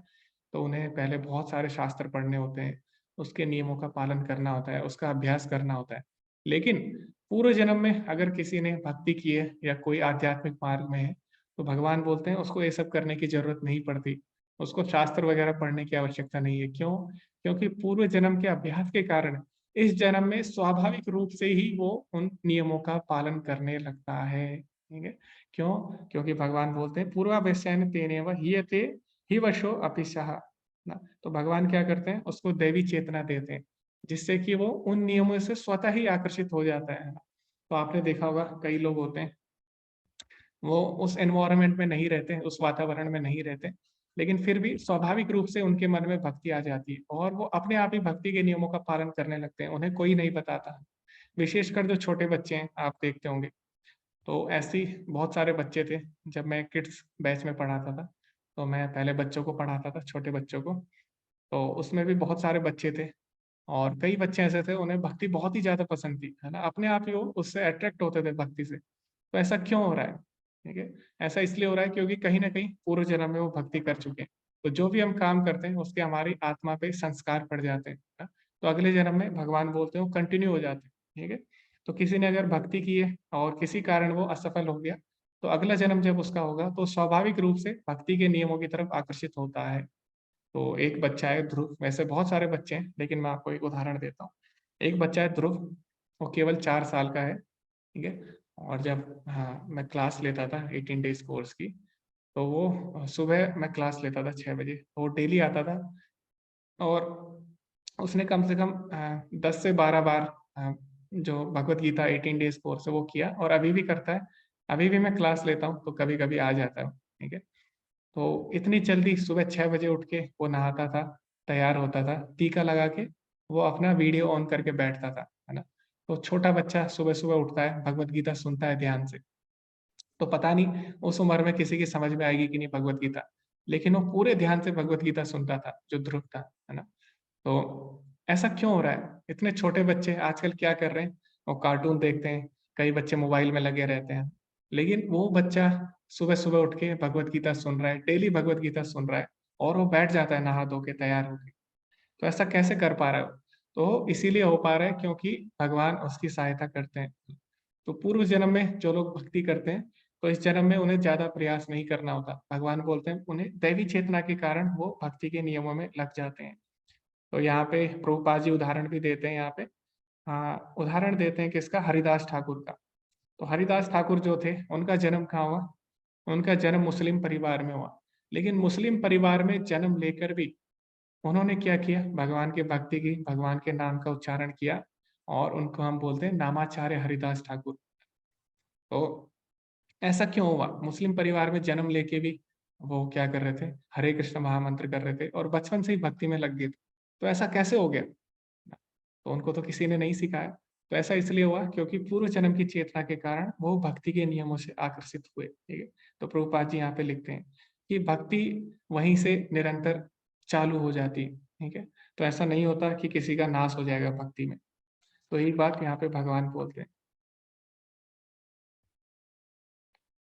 तो उन्हें पहले बहुत सारे शास्त्र पढ़ने होते हैं, उसके नियमों का पालन करना होता है, उसका अभ्यास करना होता है। लेकिन पूर्व जन्म में अगर किसी ने भक्ति की है या कोई आध्यात्मिक मार्ग में है, तो भगवान बोलते हैं उसको ये सब करने की जरूरत नहीं पड़ती, उसको शास्त्र वगैरह पढ़ने की आवश्यकता नहीं है। क्यों? क्योंकि पूर्व जन्म के अभ्यास के कारण इस जन्म में स्वाभाविक रूप से ही वो उन नियमों का पालन करने लगता है। ठीक है, क्यों? क्योंकि भगवान बोलते हैं पूर्वाभ्यसन तेनेव हीयते हीवशो अपि सः ना, तो भगवान क्या करते हैं, उसको दैवी चेतना देते हैं, जिससे कि वो उन नियमों से स्वतः ही आकर्षित हो जाता है ना। तो आपने देखा होगा कई लोग होते हैं, वो उस एनवायरनमेंट में नहीं रहते, उस वातावरण में नहीं रहते, लेकिन फिर भी स्वाभाविक रूप से उनके मन में भक्ति आ जाती है और वो अपने आप ही भक्ति के नियमों का पालन करने लगते हैं, उन्हें कोई नहीं बताता। विशेषकर जो छोटे बच्चे हैं, आप देखते होंगे, तो ऐसे ही बहुत सारे बच्चे थे। जब मैं किड्स बैच में पढ़ाता था, तो मैं पहले बच्चों को पढ़ाता था, छोटे बच्चों को, तो उसमें भी बहुत सारे बच्चे थे और कई बच्चे ऐसे थे उन्हें भक्ति बहुत ही ज़्यादा पसंद थी, है ना? अपने आप ही वो उससे अट्रैक्ट होते थे भक्ति से। तो ऐसा क्यों हो रहा है? ठीक है? ऐसा इसलिए हो रहा है क्योंकि कहीं न कहीं पूर्व जन्म में वो भक्ति कर चुके हैं। तो जो भी हम काम करते हैं उसके हमारी आत्मा पे संस्कार पड़ जाते हैं, है ना? तो अगले जन्म में भगवान बोलते हैं वो कंटिन्यू हो जाते हैं। ठीक है? तो किसी ने अगर भक्ति की है और किसी कारण वो असफल हो गया, तो अगला जन्म जब उसका होगा तो स्वाभाविक रूप से भक्ति के नियमों की तरफ आकर्षित होता है। तो एक बच्चा है ध्रुव, वैसे बहुत सारे बच्चे हैं, लेकिन मैं आपको एक उदाहरण देता हूँ। एक बच्चा है ध्रुव, वो केवल 4 साल का है, ठीक है? और जब मैं क्लास लेता था 18 डेज़ कोर्स की, तो वो सुबह मैं क्लास लेता था 6 बजे, तो वो डेली आता था और उसने कम से कम 10 से 12 बार जो भगवत गीता 18 डेज़ कोर्स है वो किया और अभी भी करता है। अभी भी मैं क्लास लेता हूँ, तो कभी-कभी आ जाता है वो, ठीक है? तो इतनी जल्दी सुबह 6 बजे उठ के वो नहाता था, तैयार होता था, टीका लगा के वो अपना वीडियो ऑन करके बैठता था, है ना? तो छोटा बच्चा सुबह-सुबह उठता है, भगवत गीता सुनता है ध्यान से, तो पता नहीं उस उम्र में किसी की समझ में आएगी कि नहीं भगवत गीता, लेकिन वो पूरे ध्यान से भगवत गीता सुनता था, जो ध्रुव था, है ना? तो ऐसा क्यों हो रहा है? इतने छोटे बच्चे आजकल क्या कर रहे हैं? वो कार्टून देखते हैं, कई बच्चे मोबाइल में लगे रहते हैं, लेकिन वो बच्चा सुबह-सुबह उठ के भगवत गीता सुन रहा है, डेली भगवत गीता सुन रहा है और वो बैठ जाता है नहा धो के तैयार होके। तो ऐसा कैसे कर पा रहा है वो? तो इसीलिए हो पा रहा है क्योंकि भगवान उसकी सहायता करते हैं। तो पूर्व जन्म में जो लोग भक्ति करते हैं, तो इस जन्म में उन्हें ज़्यादा प्रयास नहीं करना होता। भगवान बोलते हैं उन्हें दैवी चेतना के कारण वो भक्ति के नियमों में लग जाते हैं। तो यहाँ पे प्रभुपाद जी उदाहरण भी देते हैं यहाँ पे। उदाहरण देते हैं किसका? हरिदास ठाकुर का। तो हरिदास ठाकुर जो थे, उनका जन्म कहाँ हुआ? उनका जन्म मुस्लिम परिवार में हुआ, लेकिन मुस्लिम परिवार में जन्म लेकर भी उन्होंने क्या किया, भगवान की भक्ति की, भगवान के नाम का उच्चारण किया, और उनको हम बोलते हैं नामाचार्य हरिदास ठाकुर। तो ऐसा क्यों हुआ? मुस्लिम परिवार में जन्म लेके भी वो क्या कर रहे थे, हरे कृष्ण महामंत्र कर रहे थे और बचपन से ही भक्ति में लग गए थे। तो ऐसा कैसे हो गया? तो उनको तो किसी ने नहीं सिखाया। तो ऐसा इसलिए हुआ क्योंकि पूर्व जन्म की चेतना के कारण वो भक्ति के नियमों से आकर्षित हुए। ठीक है, तो प्रभुपाद जी यहाँ पे लिखते हैं कि भक्ति वहीं से निरंतर चालू हो जाती है। ठीक है, तो ऐसा नहीं होता कि किसी का नाश हो जाएगा भक्ति में। तो यही बात यहाँ पे भगवान बोलते हैं।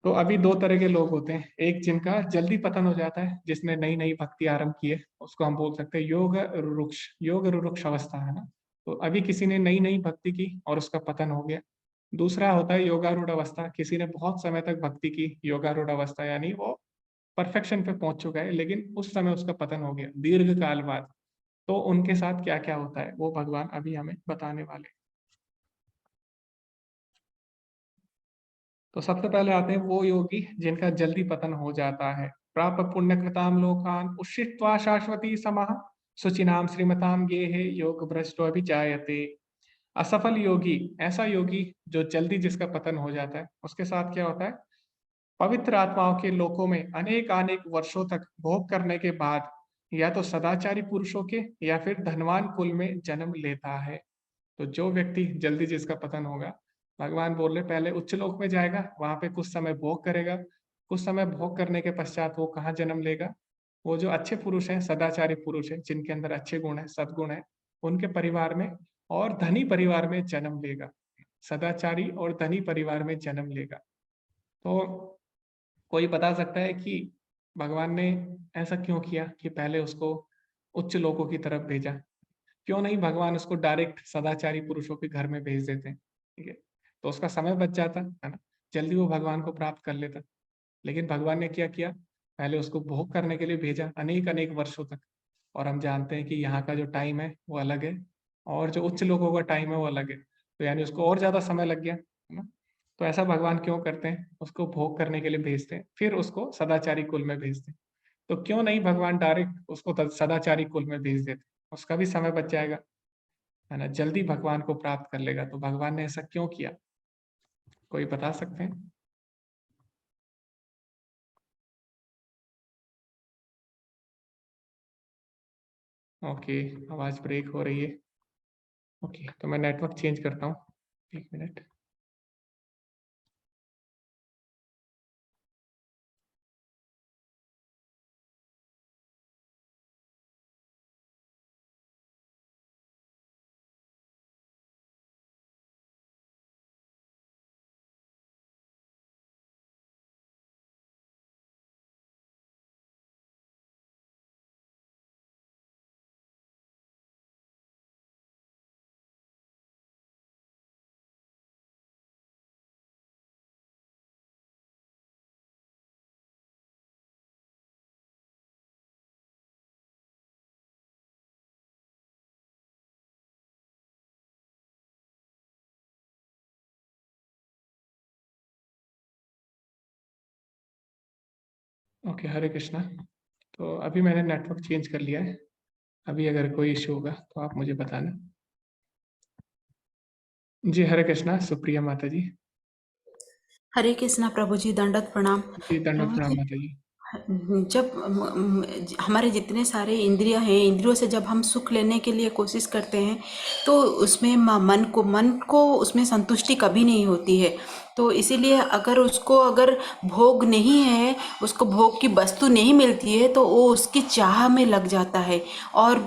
तो अभी दो तरह के लोग होते हैं, एक जिनका जल्दी पतन हो जाता है, जिसने नई नई भक्ति आरंभ की है, उसको हम बोल सकते हैं योग रुरुक्ष अवस्था, है ना। तो अभी किसी ने नई नई भक्ति की और उसका पतन हो गया। दूसरा होता है योगारूढ़ अवस्था, किसी ने बहुत समय तक भक्ति की, योगारूढ़ अवस्था यानी वो परफेक्शन पे पहुंच चुका है, लेकिन उस समय उसका पतन हो गया दीर्घ काल बाद। तो उनके साथ क्या क्या होता है वो भगवान अभी हमें बताने वाले हैं। तो सबसे पहले आते हैं वो योगी जिनका जल्दी पतन हो जाता है। प्राप पुण्य कृताम लोकान उषित्वा शाश्वती समाः शुचिनाम श्रीमताम ये है योग भ्रष्टो अभिजायते। असफल योगी, ऐसा योगी जो जल्दी जिसका पतन हो जाता है, उसके साथ क्या होता है, पवित्र आत्माओं के लोकों में अनेक अनेक वर्षों तक भोग करने के बाद या तो सदाचारी पुरुषों के या फिर धनवान कुल में जन्म लेता है। तो जो व्यक्ति जल्दी जिसका पतन होगा, भगवान बोल रहे पहले उच्च लोक में जाएगा, वहां पे कुछ समय भोग करेगा, कुछ समय भोग करने के पश्चात वो कहाँ जन्म लेगा, वो जो अच्छे पुरुष हैं, सदाचारी पुरुष हैं, जिनके अंदर अच्छे गुण है, सद्गुण है, उनके परिवार में और धनी परिवार में जन्म लेगा। सदाचारी और धनी परिवार में जन्म लेगा। तो कोई बता सकता है कि भगवान ने ऐसा क्यों किया कि पहले उसको उच्च लोकों की तरफ भेजा? क्यों नहीं भगवान उसको डायरेक्ट सदाचारी पुरुषों के घर में भेज देते हैं? ठीक है, तो उसका समय बच जाता है ना, जल्दी वो भगवान को प्राप्त कर लेता। लेकिन भगवान ने क्या किया, पहले उसको भोग करने के लिए भेजा अनेक अनेक वर्षों तक। और हम जानते हैं कि यहाँ का जो टाइम है वो अलग है और जो उच्च लोगों का टाइम है वो अलग है, तो यानी उसको और ज्यादा समय लग गया, है ना। तो ऐसा भगवान क्यों करते हैं, उसको भोग करने के लिए भेजते हैं, फिर उसको सदाचारी कुल में भेजते हैं। तो क्यों नहीं भगवान डायरेक्ट उसको सदाचारी कुल में भेज देते, उसका भी समय बच जाएगा, है ना, जल्दी भगवान को प्राप्त कर लेगा। तो भगवान ने ऐसा क्यों किया, कोई बता सकते हैं? ओके, आवाज ब्रेक हो रही है। ओके, तो मैं नेटवर्क चेंज करता हूँ, एक मिनट। ओके, हरे कृष्णा। तो अभी मैंने नेटवर्क चेंज कर लिया है, अभी अगर कोई इश्यू होगा तो आप मुझे बताना। जी हरे कृष्णा, सुप्रिया माता जी। हरे कृष्णा प्रभु जी, दंडवत प्रणाम। जी दंडवत प्रभु प्रणाम जी, माता जी। जब हमारे जितने सारे इंद्रियां हैं, इंद्रियों से जब हम सुख लेने के लिए कोशिश करते हैं तो उसमें मन को उसमें संतुष्टि कभी नहीं होती है। तो इसीलिए अगर भोग नहीं है, उसको भोग की वस्तु नहीं मिलती है, तो वो उसकी चाह में लग जाता है और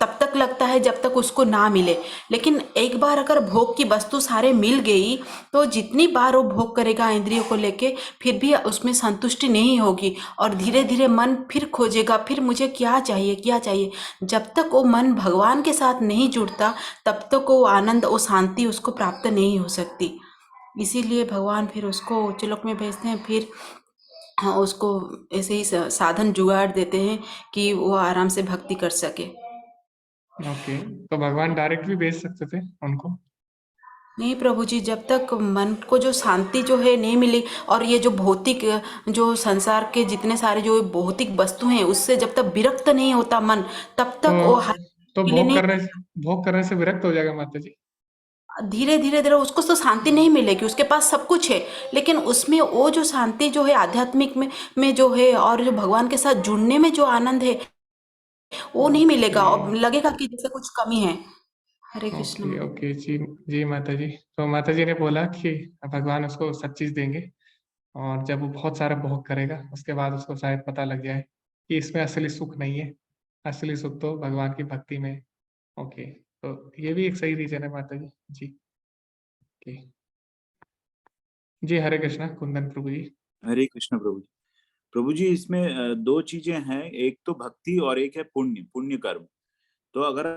तब तक लगता है जब तक उसको ना मिले। लेकिन एक बार अगर भोग की वस्तु सारे मिल गई तो जितनी बार वो भोग करेगा इंद्रियों को लेके, फिर भी उसमें संतुष्टि नहीं होगी और धीरे धीरे मन फिर खोजेगा, फिर मुझे क्या चाहिए क्या चाहिए। जब तक वो मन भगवान के साथ नहीं जुड़ता तब तक वो आनंद, वो शांति उसको प्राप्त नहीं हो सकती। इसीलिए भगवान फिर उसको उच्च लोक में भेजते हैं, फिर हाँ, उसको ऐसे ही साधन जुगाड़ देते हैं कि वो आराम से भक्ति कर सके। ओके, तो भगवान डायरेक्ट भी भेज सकते थे उनको? नहीं प्रभु जी, जब तक मन को जो शांति जो है नहीं मिली, और ये जो भौतिक जो संसार के जितने सारे जो भौतिक वस्तु हैं उससे जब तक विरक्त नहीं होता मन, तब तक वो तो तो के लिए नहीं। भोग करने से विरक्त हो जाएगा माता जी। धीरे धीरे धीरे उसको तो शांति नहीं मिलेगी, उसके पास सब कुछ है, लेकिन उसमें वो जो शांति जो है आध्यात्मिक में जो है, और जो भगवान के साथ जुड़ने में जो आनंद है वो नहीं मिलेगा, और ओके लगेगा कि जैसे कुछ कमी है। हरे कृष्ण ओके माता। ओके जी। जी माता जी, तो माता जी ने बोला कि भगवान उसको सब चीज देंगे, और जब वो बहुत सारा भोग करेगा उसके बाद उसको शायद पता लग जाए कि इसमें असली सुख नहीं है, असली सुख तो भगवान की भक्ति में है। ओके, तो ये भी एक सही रीजन है माता जी। जी ओके। जी हरे कृष्णा कुंदन प्रभु जी। हरे कृष्ण प्रभु जी। प्रभु जी, इसमें दो चीजें हैं, एक तो भक्ति और एक है पुण्य, पुण्य कर्म। तो अगर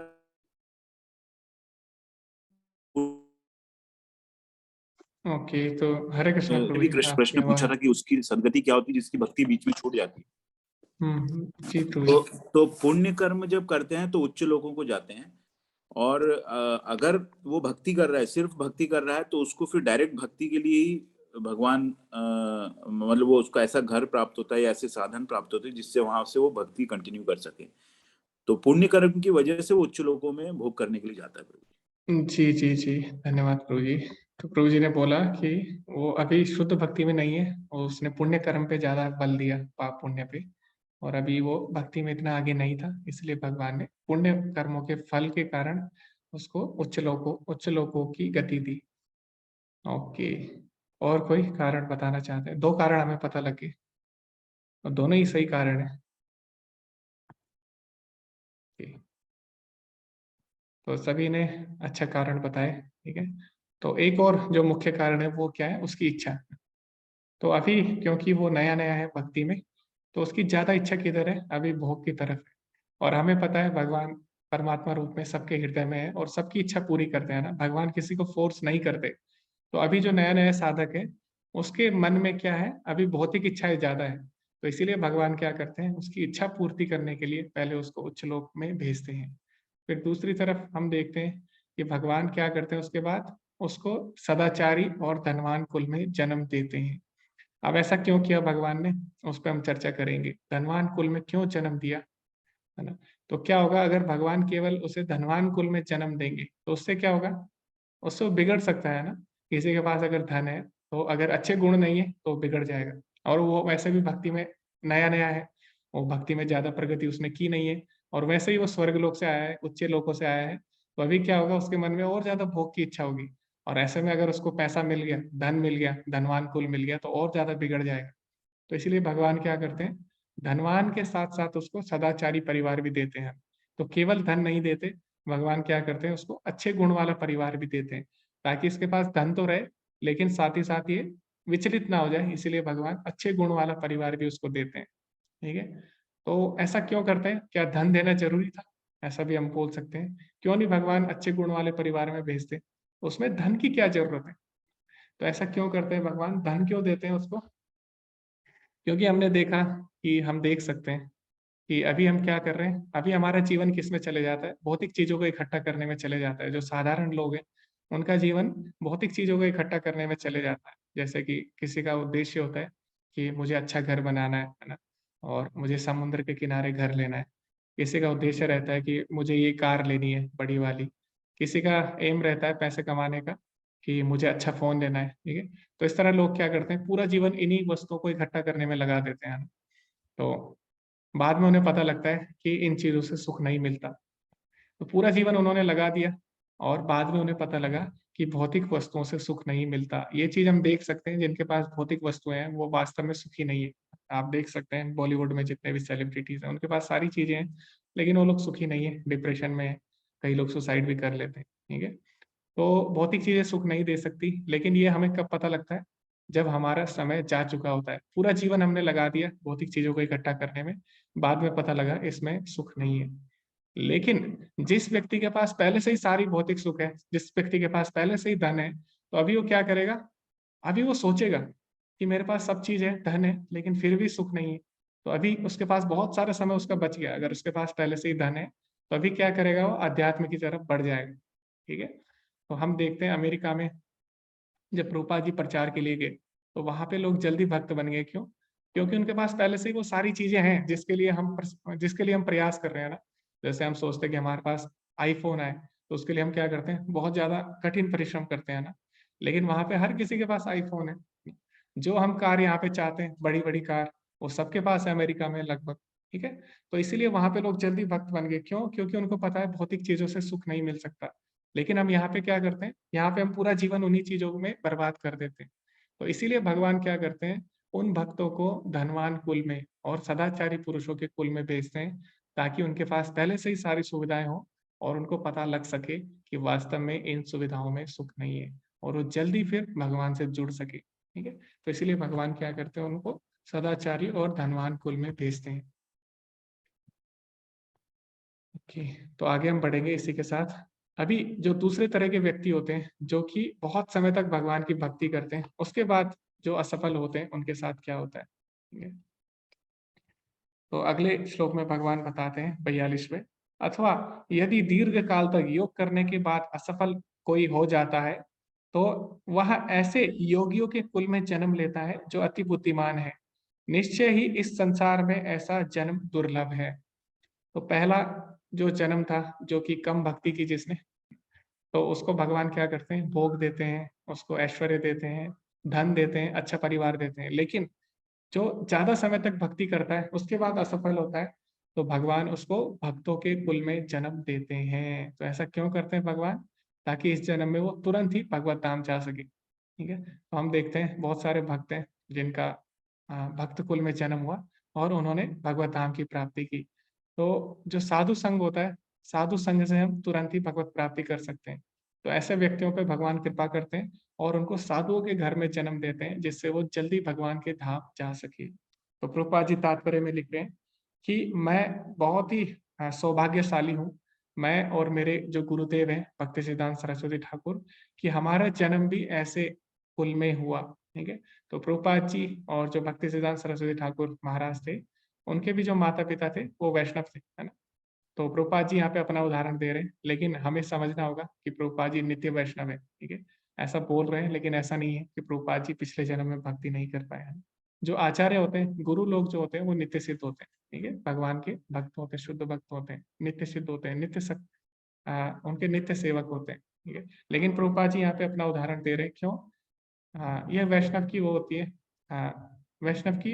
ओके, तो हरे कृष्णा प्रभु भी जी, कृष्ण आपकी प्रश्न पूछा आवाज। था कि उसकी सदगति क्या होती है जिसकी भक्ति बीच में छूट जाती है। जी प्रभु तो जी। तो पुण्य कर्म जब करते हैं तो उच्च लोगों को जाते हैं, और अगर वो भक्ति कर रहा है, सिर्फ भक्ति कर रहा है, तो उसको फिर डायरेक्ट भक्ति के लिए ही भगवान मतलब वो उसको ऐसा घर प्राप्त होता है या ऐसे साधन प्राप्त होते हैं जिससे वहां से वो भक्ति कंटिन्यू कर सके। तो पुण्य कर्म की वजह से वो उच्च लोगों में भोग करने के लिए जाता है प्रभु। जी जी जी, धन्यवाद प्रभु जी। तो प्रभु जी ने बोला कि वो अभी शुद्ध भक्ति में नहीं है, और उसने पुण्य कर्म पे ज्यादा बल दिया, पाप पुण्य पे, और अभी वो भक्ति में इतना आगे नहीं था, इसलिए भगवान ने पुण्य कर्मों के फल के कारण उसको उच्च लोकों की गति दी। ओके, और कोई कारण बताना चाहते हैं? दो कारण हमें पता लगे, और दोनों ही सही कारण है। ओके, तो सभी ने अच्छा कारण बताए, ठीक है। तो एक और जो मुख्य कारण है वो क्या है? उसकी इच्छा। तो अभी क्योंकि वो नया नया है भक्ति में, तो उसकी ज्यादा इच्छा किधर है? अभी भोग की तरफ है। और हमें पता है भगवान परमात्मा रूप में सबके हृदय में है, और सबकी इच्छा पूरी करते हैं ना, भगवान किसी को फोर्स नहीं करते। तो अभी जो नया नया साधक है, उसके मन में क्या है? अभी भौतिक इच्छाएं ज्यादा है। तो इसीलिए भगवान क्या करते हैं? उसकी इच्छा पूर्ति करने के लिए पहले उसको उच्च लोक में भेजते हैं। फिर दूसरी तरफ हम देखते हैं कि भगवान क्या करते हैं उसके बाद? उसको सदाचारी और धनवान कुल में जन्म देते हैं। अब ऐसा क्यों किया भगवान ने, उस पर हम चर्चा करेंगे। धनवान कुल में क्यों जन्म दिया, है ना? तो क्या होगा अगर भगवान केवल उसे धनवान कुल में जन्म देंगे, तो उससे क्या होगा? उससे वो बिगड़ सकता है ना। किसी के पास अगर धन है, तो अगर अच्छे गुण नहीं है तो बिगड़ जाएगा। और वो वैसे भी भक्ति में नया नया है, वो भक्ति में ज्यादा प्रगति उसने की नहीं है, और वैसे ही वो स्वर्ग लोक से आया है, उच्च लोकों से आया है। तो अभी क्या होगा? उसके मन में और ज्यादा भोग की इच्छा होगी, और ऐसे में अगर उसको पैसा मिल गया, धन मिल गया, धनवान कुल मिल गया, तो और ज्यादा बिगड़ जाएगा। तो इसलिए भगवान क्या करते हैं? धनवान के साथ साथ उसको सदाचारी परिवार भी देते हैं। तो केवल धन नहीं देते, भगवान क्या करते हैं? उसको अच्छे गुण वाला परिवार भी देते हैं, ताकि इसके पास धन तो रहे, लेकिन साथ ही साथ ये विचलित ना हो जाए। इसीलिए भगवान अच्छे गुण वाला परिवार भी उसको देते हैं, ठीक है। तो ऐसा क्यों करते हैं? क्या धन देना जरूरी था? ऐसा भी हम बोल सकते हैं। क्यों नहीं भगवान अच्छे गुण वाले परिवार में भेजते? उसमें धन की क्या जरूरत है? तो ऐसा क्यों करते हैं भगवान? धन क्यों देते हैं उसको? क्योंकि हमने देखा कि हम देख सकते हैं कि अभी हम क्या कर रहे हैं। अभी हमारा जीवन किस में चले जाता है? भौतिक चीजों को इकट्ठा करने में चले जाता है। जो साधारण लोग हैं, उनका जीवन भौतिक चीजों को इकट्ठा करने में चले जाता है। जैसे कि किसी का उद्देश्य होता है कि मुझे अच्छा घर बनाना है ना, और मुझे समुद्र के किनारे घर लेना है। किसी का उद्देश्य रहता है कि मुझे ये कार लेनी है बड़ी वाली। किसी का एम रहता है पैसे कमाने का, कि मुझे अच्छा फोन लेना है, ठीक है। तो इस तरह लोग क्या करते हैं? पूरा जीवन इन्हीं वस्तुओं को इकट्ठा करने में लगा देते हैं। तो बाद में उन्हें पता लगता है कि इन चीजों से सुख नहीं मिलता। तो पूरा जीवन उन्होंने लगा दिया, और बाद में उन्हें पता लगा कि भौतिक वस्तुओं से सुख नहीं मिलता। ये चीज हम देख सकते हैं, जिनके पास भौतिक वस्तुएं हैं वो वास्तव में सुखी नहीं है। आप देख सकते हैं बॉलीवुड में जितने भी सेलिब्रिटीज हैं, उनके पास सारी चीजें हैं, लेकिन वो लोग सुखी नहीं है, डिप्रेशन में है। कई लोग सुसाइड भी कर लेते हैं, ठीक है। तो भौतिक चीजें सुख नहीं दे सकती, लेकिन ये हमें कब पता लगता है? जब हमारा समय जा चुका होता है, पूरा जीवन हमने लगा दिया भौतिक चीजों को इकट्ठा करने में, बाद में पता लगा इसमें सुख नहीं है। लेकिन जिस व्यक्ति के पास पहले से ही सारी भौतिक सुख है, जिस व्यक्ति के पास पहले से ही धन है, तो अभी वो क्या करेगा? अभी वो सोचेगा कि मेरे पास सब चीज है, धन है, लेकिन फिर भी सुख नहीं है। तो अभी उसके पास बहुत सारा समय उसका बच गया। अगर उसके पास पहले से ही धन है, तो अभी क्या करेगा? वो अध्यात्म की तरफ बढ़ जाएगा, ठीक है। तो हम देखते हैं अमेरिका में जब प्रभुपाद जी प्रचार के लिए गए तो वहां पे लोग जल्दी भक्त बन गए। क्यों? क्योंकि उनके पास पहले से ही वो सारी चीजें हैं जिसके लिए हम प्रयास कर रहे हैं ना। जैसे हम सोचते हैं कि हमारे पास आईफोन है तो उसके लिए हम क्या करते हैं, बहुत ज्यादा कठिन परिश्रम करते हैं ना। लेकिन वहां पे हर किसी के पास आईफोन है। जो हम कार यहाँ पे चाहते हैं, बड़ी बड़ी कार, वो सबके पास है अमेरिका में लगभग। ठीक है, तो इसीलिए वहां पे लोग जल्दी भक्त बन गए। क्यों? क्योंकि उनको पता है भौतिक चीजों से सुख नहीं मिल सकता। लेकिन हम यहाँ पे क्या करते हैं, यहाँ पे हम पूरा जीवन उन्हीं चीजों में बर्बाद कर देते हैं। तो इसीलिए भगवान क्या करते हैं, उन भक्तों को धनवान कुल में और सदाचारी पुरुषों के कुल में भेजते हैं, ताकि उनके पास पहले से ही सारी सुविधाएं हो और उनको पता लग सके कि वास्तव में इन सुविधाओं में सुख नहीं है, और वो जल्दी फिर भगवान से जुड़ सके। ठीक है, तो इसीलिए भगवान क्या करते हैं, उनको सदाचारी और धनवान कुल में भेजते हैं। ओके, तो आगे हम बढ़ेंगे इसी के साथ। अभी जो दूसरे तरह के व्यक्ति होते हैं जो कि बहुत समय तक भगवान की भक्ति करते हैं, उसके बाद जो असफल होते हैं उनके साथ क्या होता है। ठीक है, तो अगले श्लोक में भगवान बताते हैं 42वें, अथवा यदि दीर्घ काल तक योग करने के बाद असफल कोई हो जाता है तो वह ऐसे योगियों के कुल में जन्म लेता है जो अति बुद्धिमान है। निश्चय ही इस संसार में ऐसा जन्म दुर्लभ है। तो पहला जो जन्म था, जो कि कम भक्ति की जिसने, तो उसको भगवान क्या करते हैं, भोग देते हैं, उसको ऐश्वर्य देते हैं, धन देते हैं, अच्छा परिवार देते हैं। लेकिन जो ज्यादा समय तक भक्ति करता है उसके बाद असफल होता है, तो भगवान उसको भक्तों के कुल में जन्म देते हैं। तो ऐसा क्यों करते हैं भगवान? ताकि इस जन्म में वो तुरंत ही भगवत धाम जा सके। ठीक है, तो हम देखते हैं बहुत सारे भक्त हैं जिनका भक्त कुल में जन्म हुआ और उन्होंने भगवत धाम की प्राप्ति की। तो जो साधु संग होता है, साधु संग से हम तुरंत ही भगवत प्राप्ति कर सकते हैं। तो ऐसे व्यक्तियों पे भगवान कृपा करते हैं और उनको साधुओं के घर में जन्म देते हैं, जिससे वो जल्दी भगवान के धाम जा सके। तो प्रभुपाद जी तात्पर्य में लिख रहे हैं कि मैं बहुत ही सौभाग्यशाली हूँ, मैं और मेरे जो गुरुदेव हैं भक्ति सिद्धांत सरस्वती ठाकुर, कि हमारा जन्म भी ऐसे कुल में हुआ। ठीक है, तो प्रभुपाद जी और जो भक्ति सिद्धांत सरस्वती ठाकुर महाराज थे, उनके भी जो माता पिता थे वो वैष्णव थे, है ना। तो प्रभुपाद जी यहाँ पे अपना उदाहरण दे रहे हैं, लेकिन हमें समझना होगा कि प्रभुपाद जी नित्य वैष्णव है। ठीक है, ऐसा बोल रहे हैं लेकिन ऐसा नहीं है कि प्रभुपाद जी पिछले जन्म में भक्ति नहीं कर पाए हैं। जो आचार्य होते हैं, गुरु लोग जो होते हैं, वो नित्य सिद्ध होते हैं। ठीक है, भगवान के भक्त होते हैं, शुद्ध भक्त होते हैं, नित्य सिद्ध होते हैं, उनके नित्य सेवक होते हैं। ठीक है, लेकिन प्रभुपाद जी यहाँ पे अपना उदाहरण दे रहे हैं। क्यों? यह वैष्णव की वो होती है, वैष्णव की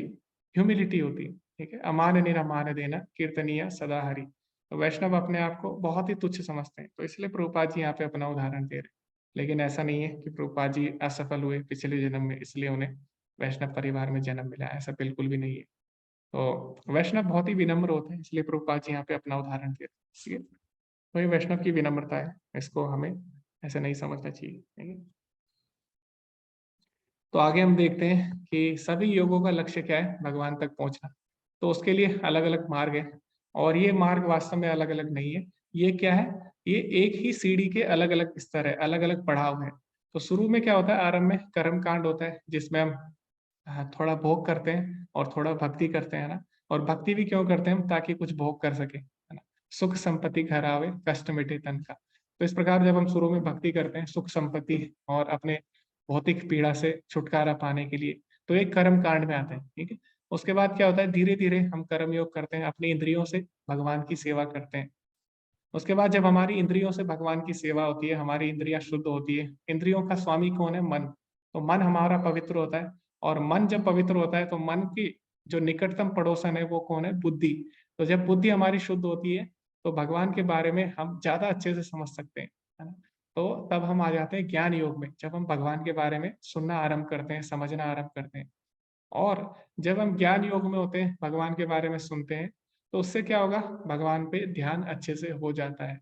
ह्यूमिलिटी होती है। ठीक है, अमान निरमान देना कीर्तनीय सदा हरि। तो वैष्णव अपने आप को बहुत ही तुच्छ समझते हैं, तो इसलिए प्रभुपाद जी यहाँ पे अपना उदाहरण दे रहे हैं। लेकिन ऐसा नहीं है कि प्रभुपाद जी असफल हुए पिछले जन्म में इसलिए उन्हें वैष्णव परिवार में जन्म मिला, ऐसा बिल्कुल भी नहीं है। तो वैष्णव बहुत ही विनम्र होते हैं, इसलिए प्रभुपाद जी यहाँ पे अपना उदाहरण दे रहे हैं। ठीक है, तो ये वैष्णव की विनम्रता है, इसको हमें ऐसे नहीं समझना चाहिए। ठीक है, तो आगे हम देखते हैं कि सभी योगों का लक्ष्य क्या है, भगवान तक पहुंचना। तो उसके लिए अलग अलग मार्ग है, और ये मार्ग वास्तव में अलग अलग नहीं है। ये क्या है, ये एक ही सीढ़ी के अलग अलग स्तर है, अलग अलग पड़ाव है। तो शुरू में क्या होता है, आरंभ में कर्म कांड होता है, जिसमें हम थोड़ा भोग करते हैं और थोड़ा भक्ति करते हैं ना। और भक्ति भी क्यों करते हैं हम, ताकि कुछ भोग कर सके, है ना। सुख संपत्ति घर आवे, कष्ट मिटे तन का। तो इस प्रकार जब हम शुरू में भक्ति करते हैं सुख संपत्ति और अपने भौतिक पीड़ा से छुटकारा पाने के लिए, तो एक कर्म कांड में आते हैं। ठीक है, उसके बाद क्या होता है, धीरे धीरे हम कर्म योग करते हैं, अपनी इंद्रियों से भगवान की सेवा करते हैं। उसके बाद जब हमारी इंद्रियों से भगवान की सेवा होती है, हमारी इंद्रियां शुद्ध होती है। इंद्रियों का स्वामी कौन है? मन। तो मन हमारा पवित्र होता है, और मन जब पवित्र होता है तो मन की जो निकटतम पड़ोसन है वो कौन है? बुद्धि। तो जब बुद्धि हमारी शुद्ध होती है तो भगवान के बारे में हम ज्यादा अच्छे से समझ सकते हैं, है ना। तो तब हम आ जाते हैं ज्ञान योग में, जब हम भगवान के बारे में सुनना आरंभ करते हैं, समझना आरंभ करते हैं। और जब हम ज्ञान योग में होते हैं, भगवान के बारे में सुनते हैं, तो उससे क्या होगा, भगवान पे ध्यान अच्छे से हो जाता है।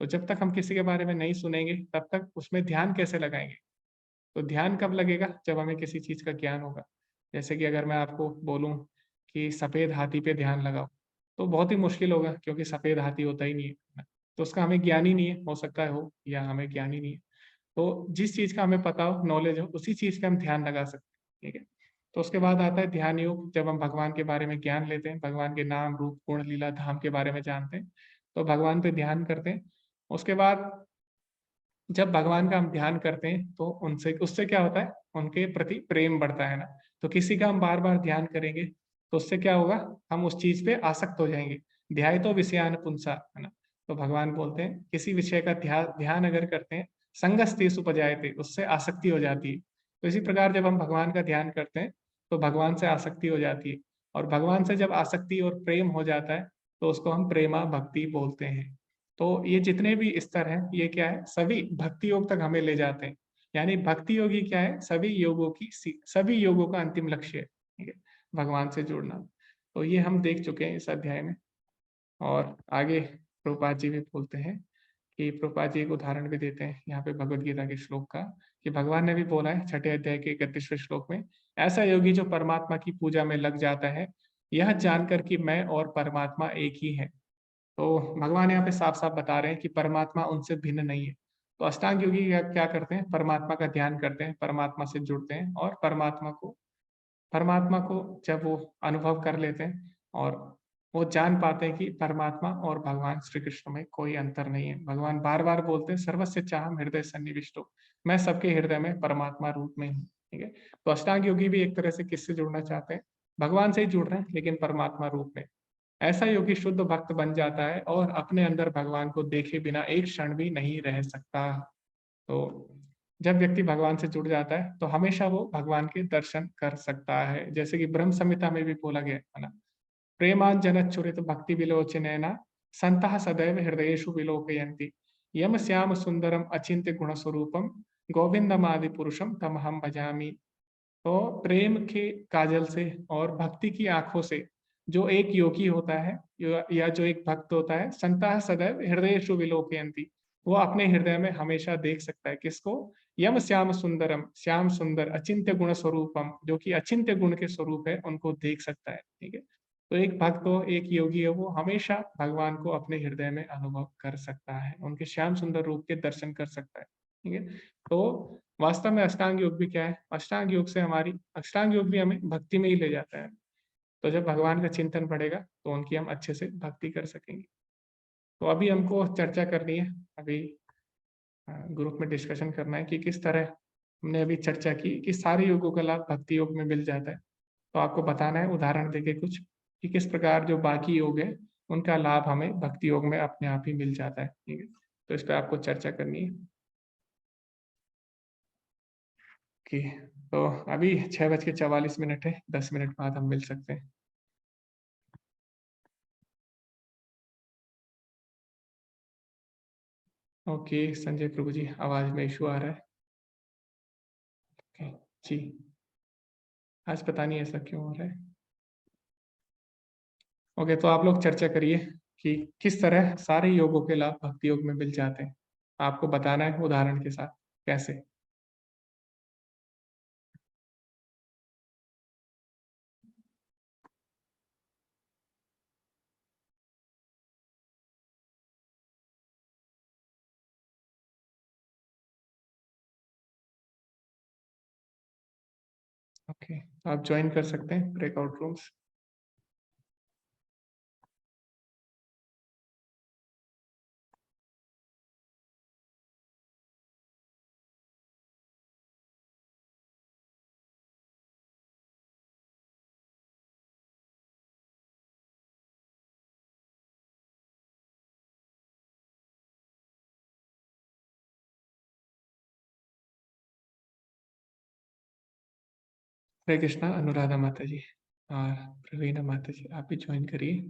तो जब तक हम किसी के बारे में नहीं सुनेंगे तब तक उसमें ध्यान कैसे लगाएंगे? तो ध्यान कब लगेगा? जब हमें किसी चीज का ज्ञान होगा। जैसे कि अगर मैं आपको बोलूं कि सफेद हाथी पे ध्यान लगाओ, तो बहुत ही मुश्किल होगा, क्योंकि सफेद हाथी होता ही नहीं है। तो उसका हमें ज्ञान ही नहीं है, हो सकता है हो, या हमें ज्ञान ही नहीं है। तो जिस चीज का हमें पता हो, नॉलेज हो, उसी चीज पे हम ध्यान लगा सकते हैं। ठीक है, तो उसके बाद आता है ध्यान योग। जब हम भगवान के बारे में ज्ञान लेते हैं, भगवान के नाम रूप गुण लीला धाम के बारे में जानते हैं, तो भगवान पे ध्यान करते हैं। उसके बाद जब भगवान का हम ध्यान करते हैं तो उनसे उससे क्या होता है, उनके प्रति प्रेम बढ़ता है ना। तो किसी का हम बार बार ध्यान करेंगे तो उससे क्या होगा, हम उस चीज पे आसक्त हो जाएंगे। ध्याय तो विषयान पुंसा, है ना। तो भगवान बोलते हैं किसी विषय का ध्यान अगर करते हैं, संगस्तेषु उपजायते, उससे आसक्ति हो जाती है। तो इसी प्रकार जब हम भगवान का ध्यान करते हैं तो भगवान से आसक्ति हो जाती है, और भगवान से जब आसक्ति और प्रेम हो जाता है तो उसको हम प्रेमा भक्ति बोलते हैं। तो ये जितने भी स्तर हैं ये क्या है, सभी भक्ति योग तक हमें ले जाते हैं। यानी भक्ति योगी क्या है, सभी योगों का अंतिम लक्ष्य है, ठीक है, भगवान से जुड़ना। तो ये हम देख चुके हैं इस अध्याय में। और आगे प्रभुपाद जी भी बोलते हैं कि प्रभुपाद जी एक उदाहरण भी देते हैं यहाँ पे भगवत गीता के श्लोक का, कि भगवान ने भी बोला है छठे अध्याय के 31वें श्लोक में, ऐसा योगी जो परमात्मा की पूजा में लग जाता है, यह जानकर कि मैं और परमात्मा एक ही है। तो भगवान यहाँ पे साफ साफ बता रहे हैं कि परमात्मा उनसे भिन्न नहीं है। तो अष्टांग योगी क्या करते हैं, परमात्मा का ध्यान करते हैं, परमात्मा से जुड़ते हैं, और परमात्मा को जब वो अनुभव कर लेते हैं और वो जान पाते हैं कि परमात्मा और भगवान श्री कृष्ण में कोई अंतर नहीं है। भगवान बार बार बोलते हैं सर्वस्य चाहम हृदय सन्निविष्टो, मैं सबके हृदय में परमात्मा रूप में हूँ, ठीक है। तो अष्टांग योगी भी एक तरह से किससे जुड़ना चाहते हैं, भगवान से ही जुड़ रहे हैं लेकिन परमात्मा रूप में। ऐसा योगी शुद्ध भक्त बन जाता है और अपने अंदर भगवान को देखे बिना एक क्षण भी नहीं रह सकता। तो जब व्यक्ति भगवान से जुड़ जाता है तो हमेशा वो भगवान के दर्शन कर सकता है, जैसे कि ब्रह्म संहिता में भी बोला गया है ना, प्रेमांजन चुरित भक्ति विलोचनैना संतः सदैव हृदयेषु विलोकयन्ति, यम श्याम सुंदरम अचिंत्य गुण स्वरूपम गोविंदम आदि पुरुषम तमहम भजामि। तो प्रेम के काजल से और भक्ति की आंखों से जो एक योगी होता है या जो एक भक्त होता है, संतः सदैव हृदयेषु विलोकयन्ति, वो अपने हृदय में हमेशा देख सकता है किसको, यम श्याम सुंदरम, श्याम सुंदर अचिंत्य गुण स्वरूपम, जो कि अचिंत्य गुण के स्वरूप है, उनको देख सकता है, ठीक है। तो एक भक्त हो, एक योगी है, वो हमेशा भगवान को अपने हृदय में अनुभव कर सकता है, उनके श्याम सुंदर रूप के दर्शन कर सकता है, ठीक है। तो वास्तव में अष्टांग योग भी क्या है, अष्टांग योग भी हमें भक्ति में ही ले जाता है। तो जब भगवान का चिंतन बढ़ेगा तो उनकी हम अच्छे से भक्ति कर सकेंगे। तो अभी हमको चर्चा करनी है, अभी ग्रुप में डिस्कशन करना है कि किस तरह, हमने अभी चर्चा की कि सारे योगों का लाभ भक्ति योग में मिल जाता है। तो आपको बताना है उदाहरण देके कुछ, कि किस प्रकार जो बाकी योग है उनका लाभ हमें भक्ति योग में अपने आप ही मिल जाता है, ठीक है। तो इस पर आपको चर्चा करनी है कि, तो अभी 6:44 है, 10 मिनट बाद हम मिल सकते हैं। ओके संजय प्रभु जी, आवाज में इशू आ रहा है। ओके जी, आज पता नहीं ऐसा क्यों हो रहा है। ओके, तो आप लोग चर्चा करिए कि किस तरह सारे योगों के लाभ भक्ति योग में मिल जाते हैं। आपको बताना है उदाहरण के साथ कैसे। ओके, आप ज्वाइन कर सकते हैं ब्रेकआउट रूम्स। हरे कृष्णा अनुराधा माता जी और प्रवीणा माता जी, आप भी ज्वाइन करिए।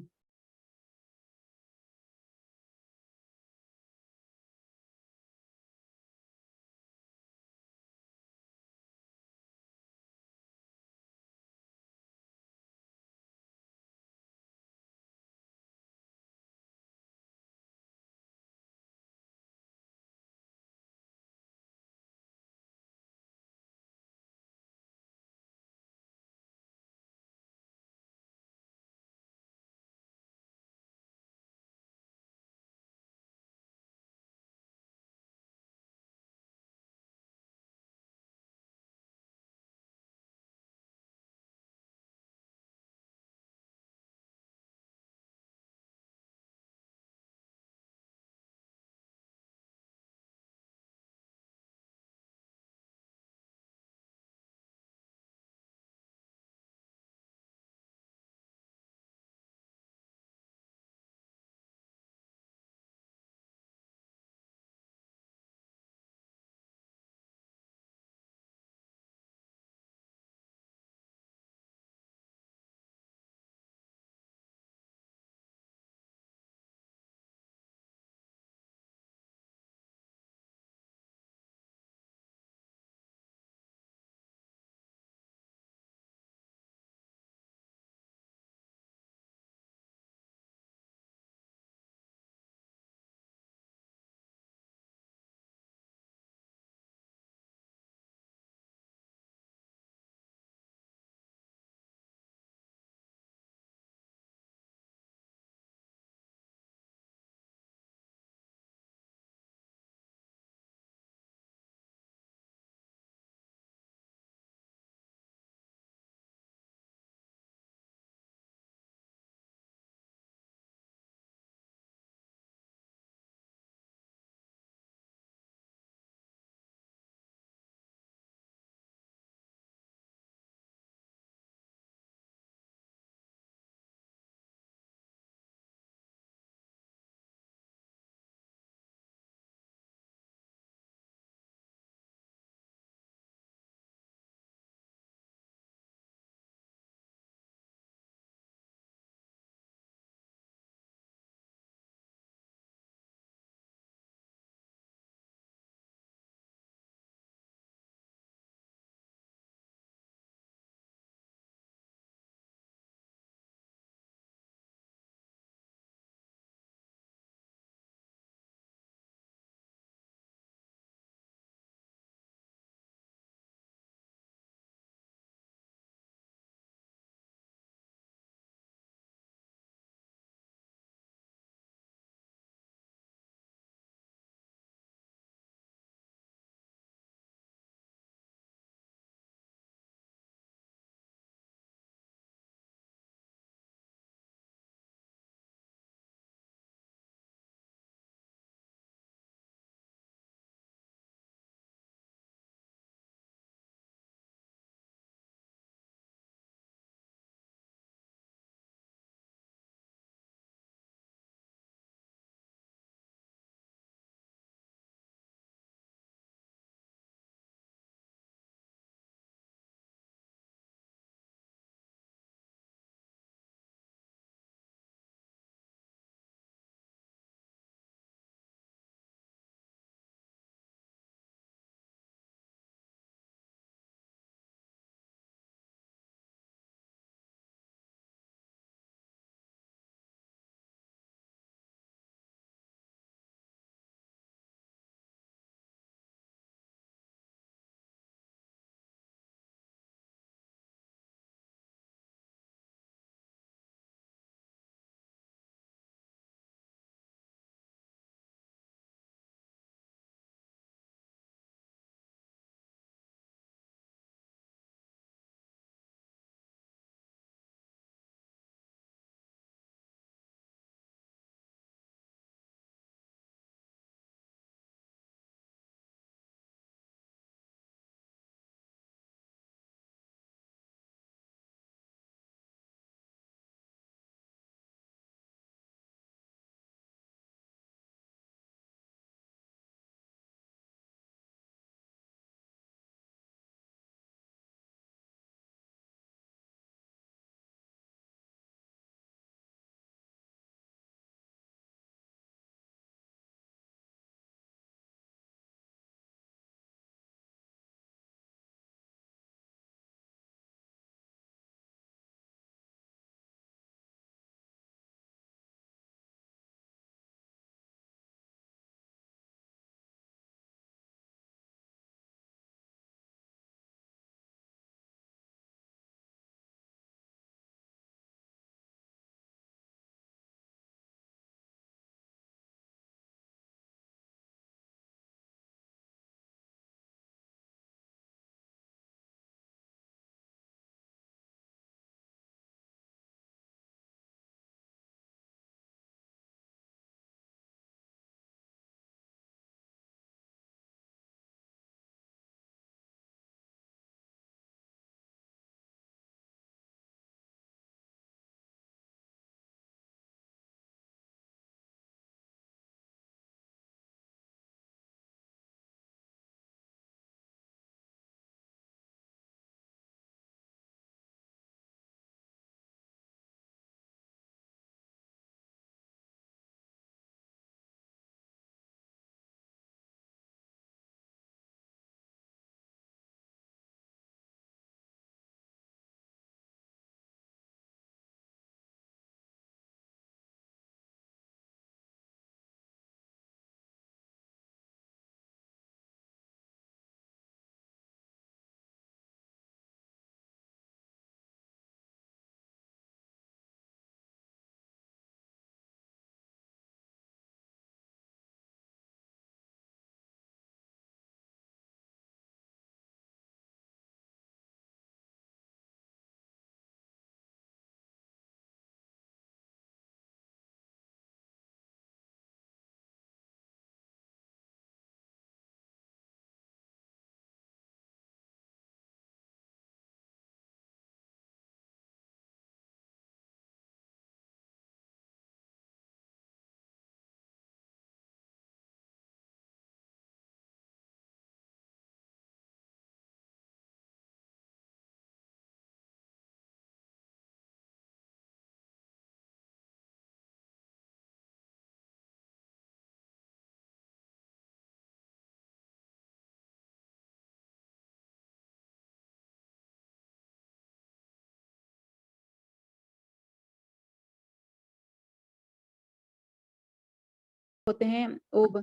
होते हैं वो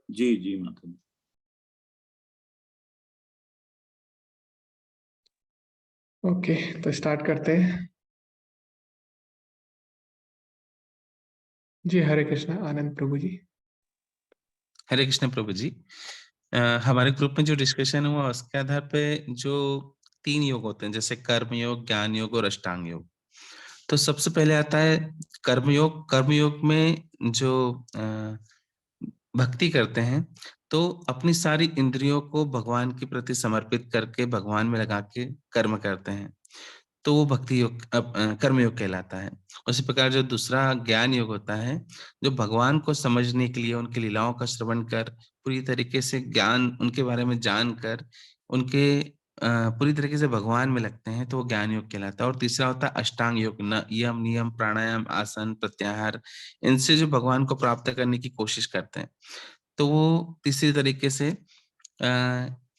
जी जी माता जी। ओके, तो स्टार्ट करते हैं। जी हरे कृष्णा, आनंद प्रभु जी। हरे कृष्ण प्रभु जी। हमारे ग्रुप में जो डिस्कशन हुआ उसके आधार पे जो 3 योग होते हैं, जैसे कर्म योग, ज्ञान योग और अष्टांग योग। तो सबसे पहले आता है कर्म योग। कर्म योग में जो भक्ति करते हैं तो अपनी सारी इंद्रियों को भगवान के प्रति समर्पित करके भगवान में लगा के कर्म करते हैं, तो वो भक्ति योग कर्म योग कहलाता है। उसी प्रकार जो दूसरा ज्ञान योग होता है, जो भगवान को समझने के लिए उनकी लीलाओं का श्रवण कर पूरी तरीके से ज्ञान उनके बारे में जानकर उनके पूरी तरीके से भगवान में लगते हैं, तो वो ज्ञान योग कहलाता है। और तीसरा होता है अष्टांग योग, न यम नियम प्राणायाम आसन प्रत्याहार, इनसे जो भगवान को प्राप्त करने की कोशिश करते हैं, तो वो तीसरी तरीके से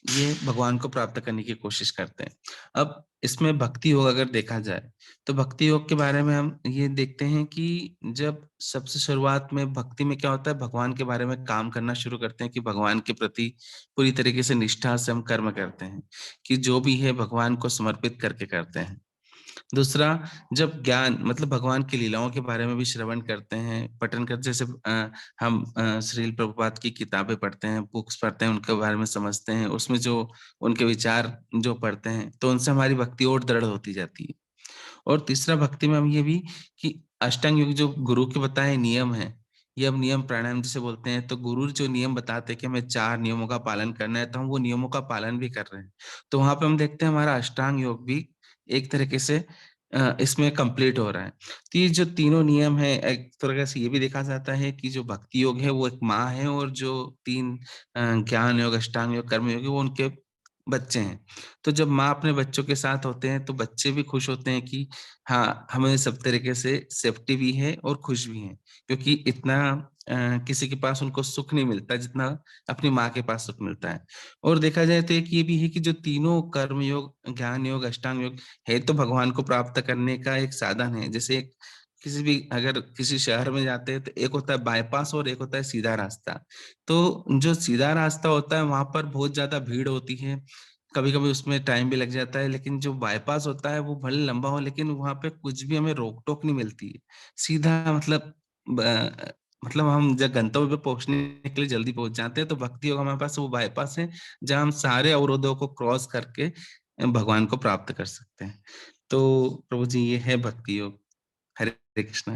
ये भगवान को प्राप्त करने की कोशिश करते हैं। अब इसमें भक्ति योग अगर देखा जाए तो भक्ति योग के बारे में हम ये देखते हैं कि जब सबसे शुरुआत में भक्ति में क्या होता है, भगवान के बारे में काम करना शुरू करते हैं कि भगवान के प्रति पूरी तरीके से निष्ठा से हम कर्म करते हैं, कि जो भी है भगवान को समर्पित करके करते हैं। दूसरा, जब ज्ञान मतलब भगवान की लीलाओं के बारे में भी श्रवण करते हैं, पठन करते, जैसे हम श्रील प्रभुपाद की किताबें पढ़ते हैं, बुक्स पढ़ते हैं, उनके बारे में समझते हैं, उसमें जो उनके विचार जो पढ़ते हैं, तो उनसे हमारी भक्ति और दृढ़ होती जाती है। और तीसरा भक्ति में हम ये भी कि अष्टांग योग जो गुरु के बताए नियम है, यम नियम प्राणायाम जिसे बोलते हैं, तो गुरु जो नियम बताते हैं कि हमें 4 नियमों का पालन करना है, तो हम वो नियमों का पालन भी कर रहे हैं। तो वहां पे हम देखते हैं हमारा अष्टांग योग भी एक तरीके से इसमें कंप्लीट हो रहा है। तो ये जो तीनों नियम है, एक तरह से ये भी देखा जाता है कि जो भक्ति योग है वो एक माँ है, और जो 3 ज्ञान योग, अष्टांग योग, कर्म योग है वो उनके बच्चे हैं। तो जब माँ अपने बच्चों के साथ होते हैं तो बच्चे भी खुश होते हैं कि हाँ, हमें सब तरीके से सेफ्टी भी है और खुश भी हैं, क्योंकि इतना किसी के पास उनको सुख नहीं मिलता जितना अपनी माँ के पास सुख मिलता है। और देखा जाए तो एक ये भी है कि जो तीनों कर्म योग, ज्ञान योग, अष्टांग योग है तो भगवान को प्राप्त करने का एक साधन है। जैसे किसी भी अगर किसी शहर में जाते हैं तो एक होता है बाईपास और एक होता है सीधा रास्ता। तो जो सीधा रास्ता होता है वहां पर बहुत ज्यादा भीड़ होती है, कभी कभी उसमें टाइम भी लग जाता है, लेकिन जो बाईपास होता है वो भले लंबा हो लेकिन वहां पे कुछ भी हमें रोक टोक नहीं मिलती है। सीधा मतलब हम जब गंतव्य पे पहुंचने के लिए जल्दी पहुंच जाते हैं। तो भक्ति योग हमारे पास वो बाईपास है जहाँ हम सारे अवरोधों को क्रॉस करके भगवान को प्राप्त कर सकते हैं। तो प्रभु जी ये है भक्ति योग। हरे कृष्णा।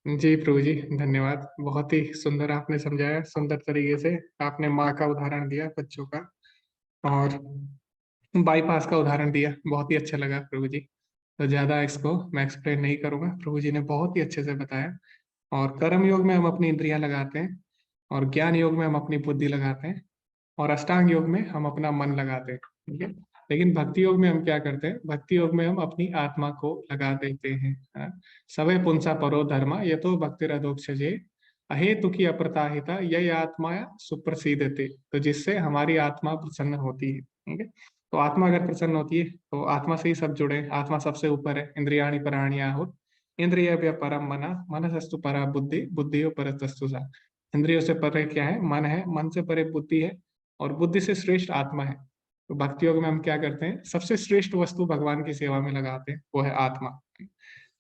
जी प्रभु जी, धन्यवाद। बहुत ही सुंदर आपने समझाया, सुंदर तरीके से आपने माँ का उदाहरण दिया, बच्चों का, और बाईपास का उदाहरण दिया। बहुत ही अच्छा लगा प्रभु जी। तो ज्यादा इसको मैं एक्सप्लेन नहीं करूंगा, प्रभु जी ने बहुत ही अच्छे से बताया। और कर्म योग में हम अपनी इंद्रियां लगाते हैं, और ज्ञान योग में हम अपनी बुद्धि लगाते हैं, और अष्टांग योग में हम अपना मन लगाते हैं। ठीक है, लेकिन भक्ति योग में हम क्या करते हैं? भक्ति योग में हम अपनी आत्मा को लगा देते हैं। हाँ? सवे पुंसा परो धर्मा ये तो भक्तिरधोक्षजे अहेतुकी अप्रताहिता यह आत्मा सुप्रसिद्धते। तो जिससे हमारी आत्मा प्रसन्न होती है। ठीक है, तो आत्मा अगर प्रसन्न होती है तो आत्मा से ही सब जुड़े। आत्मा सबसे ऊपर है। इंद्रियाणि पराणि आहुर इंद्रिय परम मना मनसस्तु परा बुद्धि बुद्धियो परतस्तु सा। इंद्रियों से परे क्या है? मन है। मन से परे बुद्धि है, और बुद्धि से श्रेष्ठ आत्मा है। तो भक्ति योग में हम क्या करते हैं? सबसे श्रेष्ठ वस्तु भगवान की सेवा में लगाते हैं, वो है आत्मा।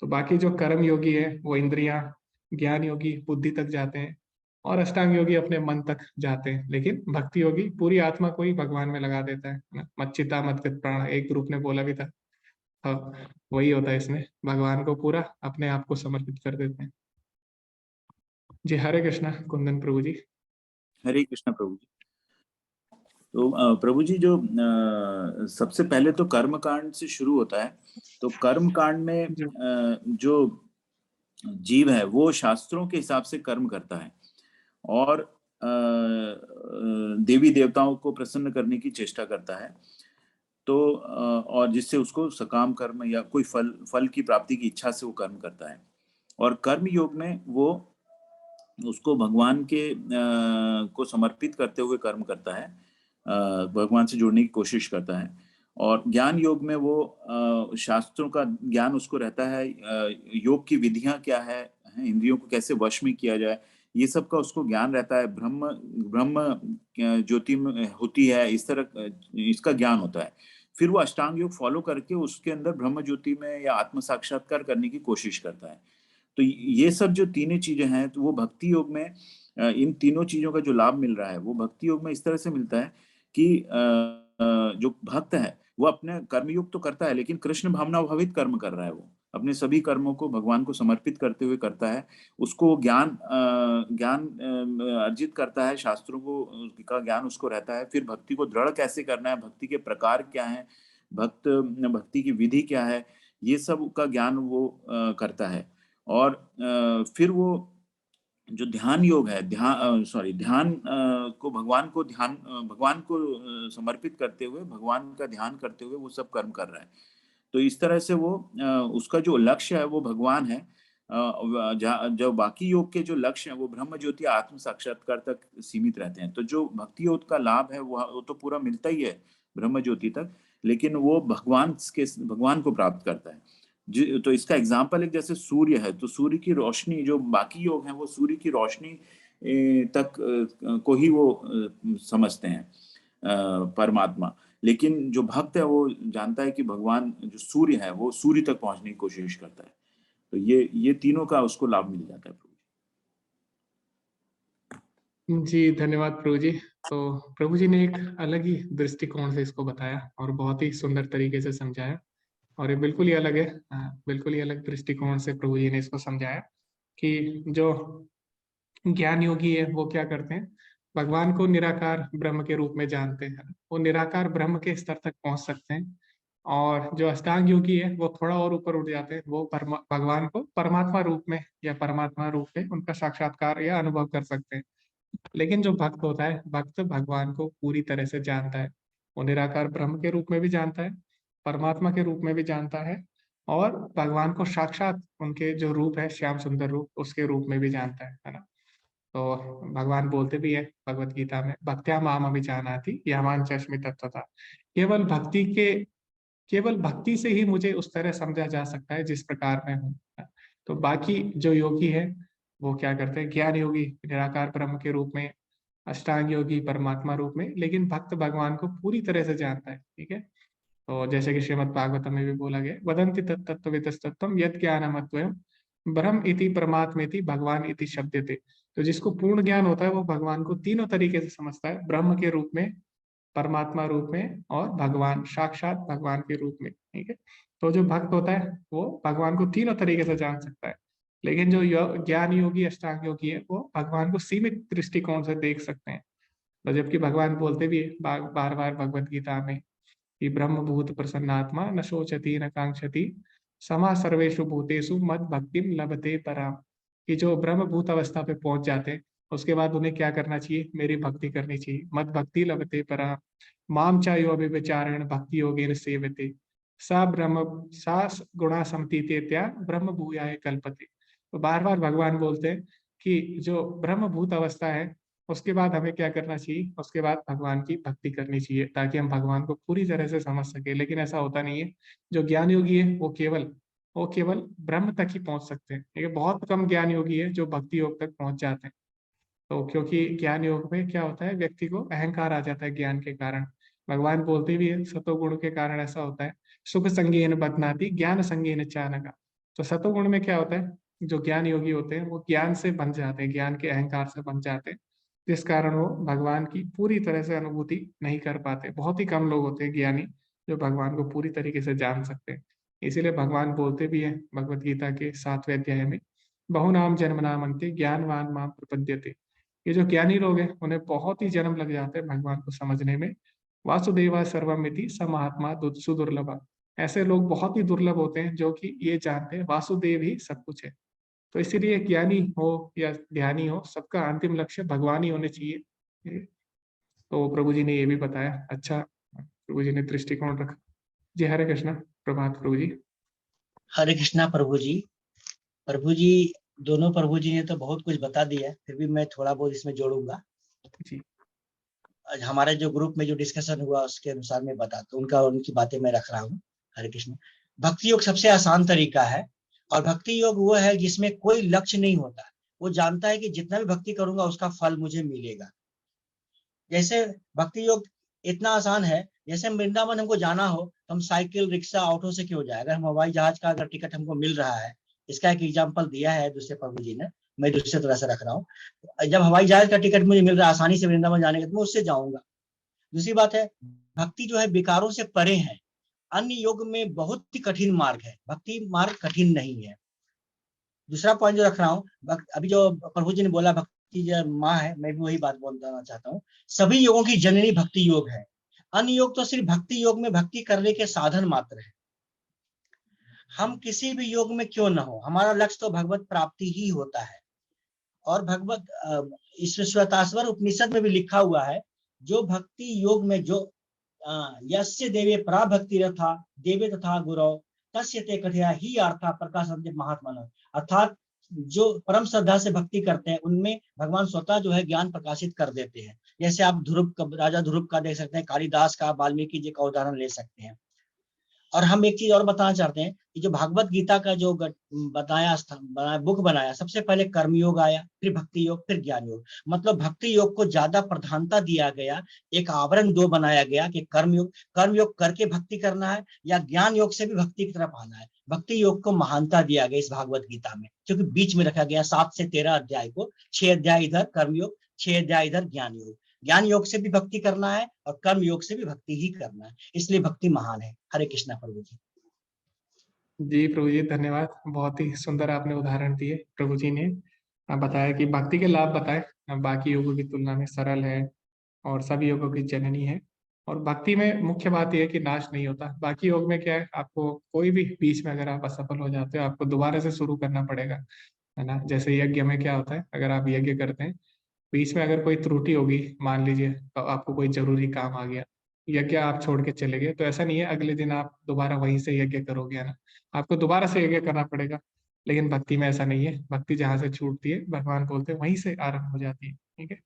तो बाकी जो कर्म योगी है वो इंद्रियां, ज्ञान योगी बुद्धि तक जाते हैं, और अष्टांग योगी अपने मन तक जाते हैं। लेकिन भक्ति योगी पूरी आत्मा को ही भगवान में लगा देता है ना। मच्चिता मदगत प्राण एक ग्रुप ने बोला भी था। हाँ, वही होता है इसमें, भगवान को पूरा अपने आप को समर्पित कर देते हैं। जी हरे कृष्णा, कुंदन प्रभु जी। हरे कृष्णा प्रभु जी। तो प्रभु जी, जो सबसे पहले तो कर्म कांड से शुरू होता है। तो कर्म कांड में जो जीव है वो शास्त्रों के हिसाब से कर्म करता है, और देवी देवताओं को प्रसन्न करने की चेष्टा करता है। तो और जिससे उसको सकाम कर्म या कोई फल की प्राप्ति की इच्छा से वो कर्म करता है। और कर्म योग में वो उसको भगवान के को समर्पित करते हुए कर्म करता है, भगवान से जुड़ने की कोशिश करता है। और ज्ञान योग में वो शास्त्रों का ज्ञान उसको रहता है, योग की विधियां क्या है, इंद्रियों को कैसे वश में किया जाए, ये सब का उसको ज्ञान रहता है। ब्रह्म ब्रह्म ज्योति में होती है, इस तरह इसका ज्ञान होता है। फिर वो अष्टांग योग फॉलो करके उसके अंदर ब्रह्म ज्योति में या आत्म साक्षात्कार करने की कोशिश करता है। तो ये सब जो तीनों चीजें हैं, तो वो भक्ति योग में इन तीनों चीजों का जो लाभ मिल रहा है वो भक्ति योग में इस तरह से मिलता है कि जो भक्त है वो अपने कर्मयोग तो करता है, लेकिन कृष्ण भावना भावित कर्म कर रहा है। वो अपने सभी कर्मों को भगवान को समर्पित करते हुए करता है। उसको ज्ञान अर्जित करता है, शास्त्रों को का ज्ञान उसको रहता है। फिर भक्ति को दृढ़ कैसे करना है, भक्ति के प्रकार क्या है, भक्ति की विधि क्या है, ये सब का ज्ञान वो करता है। और फिर वो जो ध्यान योग है, ध्यान को भगवान को समर्पित करते हुए, भगवान का ध्यान करते हुए वो सब कर्म कर रहा है। तो इस तरह से वो उसका जो लक्ष्य है वो भगवान है। जो बाकी योग के जो लक्ष्य हैं वो ब्रह्म ज्योति आत्म साक्षात्कार तक सीमित रहते हैं। तो जो भक्ति योग का लाभ है वो तो पूरा मिलता ही है ब्रह्म ज्योति तक, लेकिन वो भगवान को प्राप्त करता है। तो इसका एग्जाम्पल एक जैसे सूर्य है, तो सूर्य की रोशनी, जो बाकी योग हैं वो सूर्य की रोशनी तक को ही वो समझते हैं परमात्मा, लेकिन जो भक्त है वो जानता है कि भगवान जो सूर्य है वो सूर्य तक पहुंचने की कोशिश करता है। तो ये तीनों का उसको लाभ मिल जाता है। जी, धन्यवाद प्रभु जी। तो प्रभु जी ने एक अलग ही दृष्टिकोण से इसको बताया और बहुत ही सुंदर तरीके से समझाया, और ये बिल्कुल ही अलग है, बिल्कुल ही अलग दृष्टिकोण से प्रभु जी ने इसको समझाया कि जो ज्ञान योगी है वो क्या करते हैं, भगवान को निराकार ब्रह्म के रूप में जानते हैं, वो निराकार ब्रह्म के स्तर तक पहुंच सकते हैं। और जो अष्टांग योगी है वो थोड़ा और ऊपर उठ जाते हैं, वो भगवान को परमात्मा रूप में या परमात्मा रूप में उनका साक्षात्कार या अनुभव कर सकते हैं। लेकिन जो भक्त होता है, भक्त भगवान को पूरी तरह से जानता है, वो निराकार ब्रह्म के रूप में भी जानता है, परमात्मा के रूप में भी जानता है, और भगवान को साक्षात उनके जो रूप है, श्याम सुंदर रूप, उसके रूप में भी जानता है ना। तो भगवान बोलते भी है भगवत गीता में, भक्त्या माम अभिजानाति यावान चश्मि तत्वता। केवल भक्ति से ही मुझे उस तरह समझा जा सकता है जिस प्रकार मैं हूँ। तो बाकी जो योगी है वो क्या करते हैं, ज्ञान योगी निराकार ब्रह्म के रूप में, अष्टांग योगी परमात्मा रूप में, लेकिन भक्त भगवान को पूरी तरह से जानता है। ठीक है, तो जैसे कि श्रीमद् भागवतम में भी बोला गया, वदंति तत्त्ववितस्तत्त्वं यत् ज्ञानमद्वयम् ब्रह्म इति परमात्मेति भगवान इति शब्दते। तो जिसको पूर्ण ज्ञान होता है वो भगवान को तीनों तरीके से समझता है, ब्रह्म के रूप में, परमात्मा रूप में, और भगवान साक्षात भगवान के रूप में। ठीक है, तो जो भक्त होता है वो भगवान को तीनों तरीके से जान सकता है, लेकिन जो ज्ञान योगी अष्टांग योगी है वो भगवान को सीमित दृष्टिकोण से देख सकते हैं। तो जबकि भगवान बोलते भी है बार बार भगवत गीता में कि ब्रह्म भूत प्रसन्नात्मा न शोचति न कांक्षति समा सर्वेषु भूतेषु मद भक्तिम लभते पराम। कि जो ब्रह्म भूत अवस्था पे पहुंच जाते हैं उसके बाद उन्हें क्या करना चाहिए, मेरी भक्ति करनी चाहिए। मद भक्ति लभते पराम माम चायो अभिविचारेण भक्ति योगेन सेवते सा गुणा समतीतेत्या ब्रह्म भूयाय कल्पते। तो बार बार भगवान बोलते हैं कि जो ब्रह्म भूत अवस्था है उसके बाद हमें क्या करना चाहिए, उसके बाद भगवान की भक्ति करनी चाहिए ताकि हम भगवान को पूरी तरह से समझ सके। लेकिन ऐसा होता नहीं है। जो ज्ञान योगी है वो केवल ब्रह्म तक ही पहुंच सकते हैं। ठीक है, बहुत कम ज्ञान योगी है जो भक्ति योग तक पहुंच जाते हैं। तो क्योंकि ज्ञान योग में क्या होता है, व्यक्ति को अहंकार आ जाता है ज्ञान के कारण। भगवान बोलते भी है सतोगुण के कारण ऐसा होता है, सुख संगेन बदनाति ज्ञान संगेन चानका। तो सतोगुण में क्या होता है, जो ज्ञान योगी होते हैं वो ज्ञान से बन जाते हैं, ज्ञान के अहंकार से बन जाते हैं, जिस कारण वो भगवान की पूरी तरह से अनुभूति नहीं कर पाते। बहुत ही कम लोग होते हैं ज्ञानी जो भगवान को पूरी तरीके से जान सकते हैं। इसीलिए भगवान बोलते भी है भगवत गीता के 7वें अध्याय में, बहुनाम जन्म नाम अंते ज्ञानवान माम प्रपद्यते। ये जो ज्ञानी लोग हैं उन्हें बहुत ही जन्म लग जाते हैं भगवान को समझने में। वासुदेवा सर्वमिति स महात्मा सुदुर्लभा। ऐसे लोग बहुत ही दुर्लभ होते हैं जो कि ये जानते हैं वासुदेव ही सब कुछ है। तो इसीलिए ज्ञानी हो या ध्यानी हो, सबका अंतिम लक्ष्य भगवान ही होने चाहिए। तो प्रभु जी ने ये भी बताया, अच्छा प्रभु जी ने दृष्टिकोण रखा। जी हरे कृष्णा, प्रभात प्रभु जी। हरे कृष्णा प्रभु जी। प्रभु जी, दोनों प्रभु जी ने तो बहुत कुछ बता दिया, फिर भी मैं थोड़ा बहुत इसमें जोड़ूंगा। जी। हमारे जो ग्रुप में जो डिस्कशन हुआ उसके अनुसार मैं बताता हूँ, उनकी बातें मैं रख रहा हूँ। हरे कृष्ण। भक्ति योग सबसे आसान तरीका है, और भक्ति योग वो है जिसमें कोई लक्ष्य नहीं होता। वो जानता है कि जितना भी भक्ति करूंगा उसका फल मुझे मिलेगा। जैसे भक्ति योग इतना आसान है, जैसे वृंदावन हमको जाना हो तो हम साइकिल, रिक्शा, ऑटो से क्यों जाए? अगर हम हवाई जहाज का अगर टिकट हमको मिल रहा है, इसका एक एग्जाम्पल दिया है दूसरे प्रभु जी ने, मैं दूसरे तरह से रख रहा हूँ। जब हवाई जहाज का टिकट मुझे मिल रहा है आसानी से वृंदावन जाने का, तो मैं उससे जाऊंगा। दूसरी बात है, भक्ति जो है विकारों से परे है। अन्य योग में बहुत ही कठिन मार्ग है, भक्ति मार्ग कठिन नहीं है। दूसरा पॉइंट जो रख रहा हूँ, अभी जो प्रभु जी ने बोला भक्ति जो माँ है, मैं भी वही बात बोलना चाहता हूँ। सभी योगों की जननी भक्ति योग है। अन्य योग तो सिर्फ भक्ति योग में भक्ति करने के साधन मात्र है। हम किसी भी योग में क्यों न हो, हमारा लक्ष्य तो भगवत प्राप्ति ही होता है। और भगवत श्वेताश्वर उपनिषद में भी लिखा हुआ है, जो भक्ति योग में जो यस्य देवे प्राभक्ति रथा देवे तथा गुरौ तस्य ते कथया ही अर्था प्रकाशन्ते महात्मनः। अर्थात जो परम श्रद्धा से भक्ति करते हैं उनमें भगवान स्वतः जो है ज्ञान प्रकाशित कर देते हैं। जैसे आप राजा ध्रुव का देख सकते हैं, कालिदास का, वाल्मीकि जी का उदाहरण ले सकते हैं। और हम एक चीज और बताना चाहते हैं कि जो भागवत गीता का जो बुक बनाया, सबसे पहले कर्मयोग आया, फिर भक्ति योग, फिर ज्ञान योग। मतलब भक्ति योग को ज्यादा प्रधानता दिया गया, एक आवरण दो बनाया गया कि कर्म योग करके भक्ति करना है या ज्ञान योग से भी भक्ति की तरफ आना है। भक्ति योग को महानता दिया गया इस भागवत गीता में, क्योंकि बीच में रखा गया 7 से 13 अध्याय को, 6 अध्याय इधर कर्मयोग, 6 अध्याय इधर ज्ञान योग। ज्ञान योग से भी भक्ति करना है और कर्म योग से भी भक्ति ही करना है, इसलिए भक्ति महान है। हरे कृष्णा प्रभु जी। जी प्रभु जी धन्यवाद, बहुत ही सुंदर आपने उदाहरण दिए। प्रभु जी ने बताया कि भक्ति के लाभ बताए, बाकी योगों की तुलना में सरल है और सभी योगों की जननी है। और भक्ति में मुख्य बात यह है कि नाश नहीं होता। बाकी योग में क्या है, आपको कोई भी बीच में अगर आप असफल हो जाते हो, आपको दोबारा से शुरू करना पड़ेगा, है ना। जैसे यज्ञ में क्या होता है, अगर आप यज्ञ करते हैं, बीच में अगर कोई त्रुटि होगी, मान लीजिए तो आपको कोई जरूरी काम आ गया, यज्ञ आप छोड़ के चले गए, तो ऐसा नहीं है अगले दिन आप दोबारा वहीं से यज्ञ करोगे, है ना। आपको दोबारा से यज्ञ करना पड़ेगा। लेकिन भक्ति में ऐसा नहीं है, भक्ति जहाँ से छूटती है भगवान बोलते हैं वहीं से आरंभ हो जाती है, ठीक है।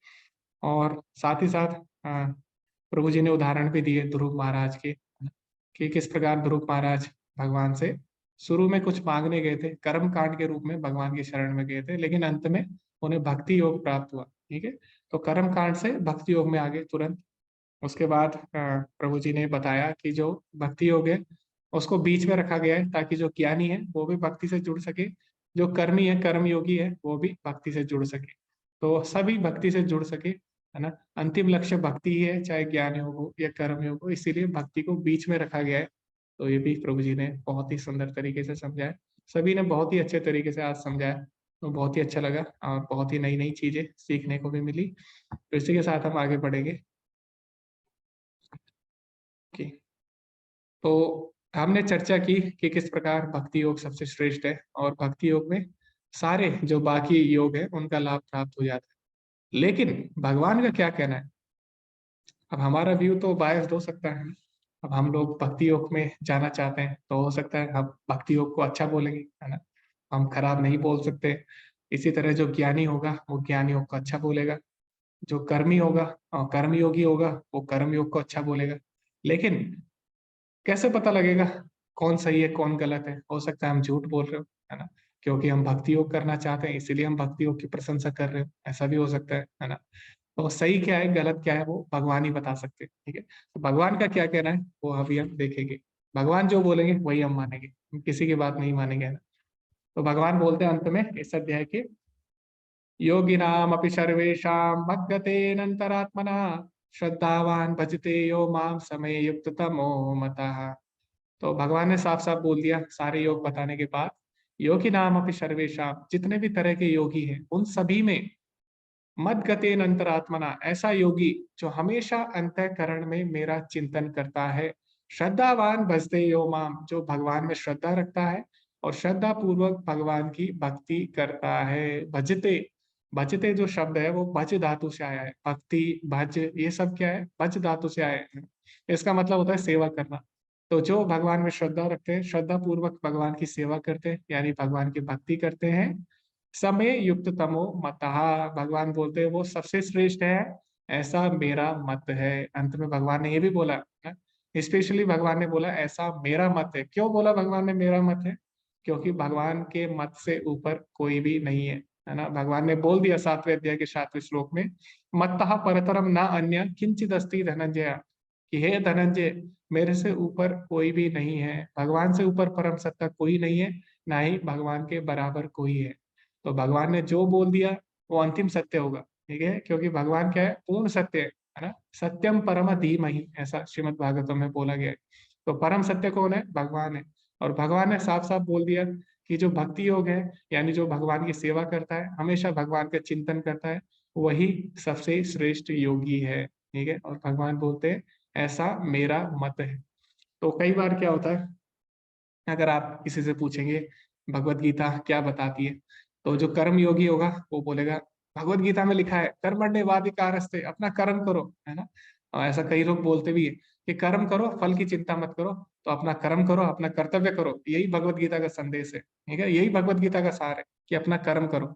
और साथ ही साथ प्रभु जी ने उदाहरण भी दिए ध्रुव महाराज के, कि किस प्रकार ध्रुव महाराज भगवान से शुरू में कुछ मांगने गए थे, कर्म कांड के रूप में भगवान की शरण में गए थे, लेकिन अंत में उन्हें भक्ति योग प्राप्त हुआ, ठीक है। तो कर्म कांड से भक्ति योग में आगे तुरंत। उसके बाद प्रभु जी ने बताया कि जो भक्ति योग है उसको बीच में रखा गया है, ताकि जो ज्ञानी है वो भी भक्ति से जुड़ सके, जो कर्मी है, कर्म योगी है, वो भी भक्ति से जुड़ सके, तो सभी भक्ति से जुड़ सके, है ना। अंतिम लक्ष्य भक्ति ही है, चाहे ज्ञान योग हो या कर्म योग हो, इसीलिए भक्ति को बीच में रखा गया है। तो ये भी प्रभु जी ने बहुत ही सुंदर तरीके से समझाया, सभी ने बहुत ही अच्छे तरीके से आज समझाया, तो बहुत ही अच्छा लगा और बहुत ही नई नई चीजें सीखने को भी मिली। तो इसी के साथ हम आगे बढ़ेंगे। तो हमने चर्चा की कि किस प्रकार भक्ति योग सबसे श्रेष्ठ है, और भक्ति योग में सारे जो बाकी योग है उनका लाभ प्राप्त हो जाता है। लेकिन भगवान का क्या कहना है? अब हमारा व्यू तो बायस्ड हो सकता है। अब हम लोग भक्ति योग में जाना चाहते हैं तो हो सकता है हम भक्ति योग को अच्छा बोलेंगे, है ना, हम खराब नहीं बोल सकते। इसी तरह जो ज्ञानी होगा वो ज्ञान योग को अच्छा बोलेगा, जो कर्मी होगा और कर्म योगी होगा वो कर्म योग को अच्छा बोलेगा। लेकिन कैसे पता लगेगा कौन सही है कौन गलत है? हो सकता है हम झूठ बोल रहे हो, है ना, क्योंकि हम भक्ति योग करना चाहते हैं इसीलिए हम भक्ति योग की प्रशंसा कर रहे हो, ऐसा भी हो सकता है ना। तो सही क्या है गलत क्या है वो भगवान ही बता सकते हैं, ठीक है। तो भगवान का क्या कहना है वो अभी हम देखेंगे। भगवान जो बोलेंगे वही हम मानेंगे, हम किसी की बात नहीं मानेंगे, है ना। तो भगवान बोलते हैं अंत में इस अध्याय के, योगिनाम अपि सर्वेषां मद्गतेनन्तरात्मना श्रद्धावान भजते यो माम समय युक्त तमो मतः। तो भगवान ने साफ साफ बोल दिया सारे योग बताने के बाद, योगी नाम अपि सर्वेषां, जितने भी तरह के योगी हैं उन सभी में, मद्गतेन अंतरात्मना, ऐसा योगी जो हमेशा अंतःकरण में मेरा चिंतन करता है, श्रद्धावान भजते यो माम, जो भगवान में श्रद्धा रखता है और श्रद्धा पूर्वक भगवान की भक्ति करता है। भजते, भजते जो शब्द है वो भज धातु से आया है, भक्ति भज ये सब क्या है, भज धातु से आया है। इसका मतलब होता है सेवा करना। तो जो भगवान में श्रद्धा रखते हैं, श्रद्धा पूर्वक भगवान की सेवा करते हैं, यानी भगवान की भक्ति करते हैं, समय युक्त तमो मतः, भगवान बोलते हैं वो सबसे श्रेष्ठ है ऐसा मेरा मत है। अंत में भगवान ने ये भी बोला ना, स्पेशली भगवान ने बोला ऐसा मेरा मत है। क्यों बोला भगवान ने मेरा मत है? क्योंकि भगवान के मत से ऊपर कोई भी नहीं है ना। भगवान ने बोल दिया 7वें अध्याय के 7वें श्लोक में, मत्तः परतरम न अन्य किंचित अस्ति धनंजय, कि हे धनंजय मेरे से ऊपर कोई भी नहीं है, भगवान से ऊपर परम सत्ता कोई नहीं है, ना ही भगवान के बराबर कोई है। तो भगवान ने जो बोल दिया वो अंतिम सत्य होगा, ठीक है, क्योंकि भगवान क्या है? पूर्ण सत्य है ना। सत्यम परम धीमहि, ऐसा श्रीमद् भागवतम में बोला गया है। तो परम सत्य कौन है? भगवान है। और भगवान ने साफ साफ बोल दिया कि जो भक्ति योग है, यानी जो भगवान की सेवा करता है, हमेशा भगवान का चिंतन करता है, वही सबसे श्रेष्ठ योगी है, ठीक है। और भगवान बोलते हैं ऐसा मेरा मत है। तो कई बार क्या होता है, अगर आप किसी से पूछेंगे भगवत गीता क्या बताती है, तो जो कर्म योगी होगा वो बोलेगा भगवत गीता में लिखा है कर्मण्येवाधिकारस्ते, अपना कर्म करो, है ना। और ऐसा कई लोग बोलते भी है कि कर्म करो, फल की चिंता मत करो, तो अपना कर्म करो, अपना कर्तव्य करो। यही भगवत गीता का संदेश है, ठीक है, यही भगवत गीता का सार है कि अपना कर्म करो।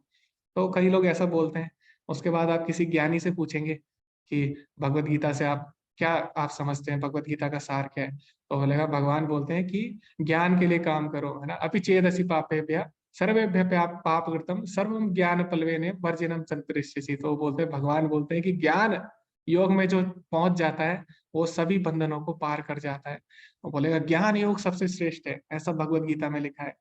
तो कई लोग ऐसा बोलते हैं। उसके बाद आप किसी ज्ञानी से पूछेंगे कि भगवत गीता से आप क्या आप समझते हैं, भगवत गीता का सार क्या है, तो बोलेगा भगवान बोलते हैं कि ज्ञान के लिए काम करो, है ना। अपि चेदसि पापेभ्यः सर्वेभ्यः पाप कृतम सर्वम ज्ञान पल्वेने वर्जिनम संतरिष्यसि। तो बोलते हैं, भगवान बोलते हैं कि ज्ञान योग में जो पहुंच जाता है वो सभी बंधनों को पार कर जाता है। वो बोलेगा ज्ञान योग सबसे श्रेष्ठ है, ऐसा भगवत गीता में लिखा है।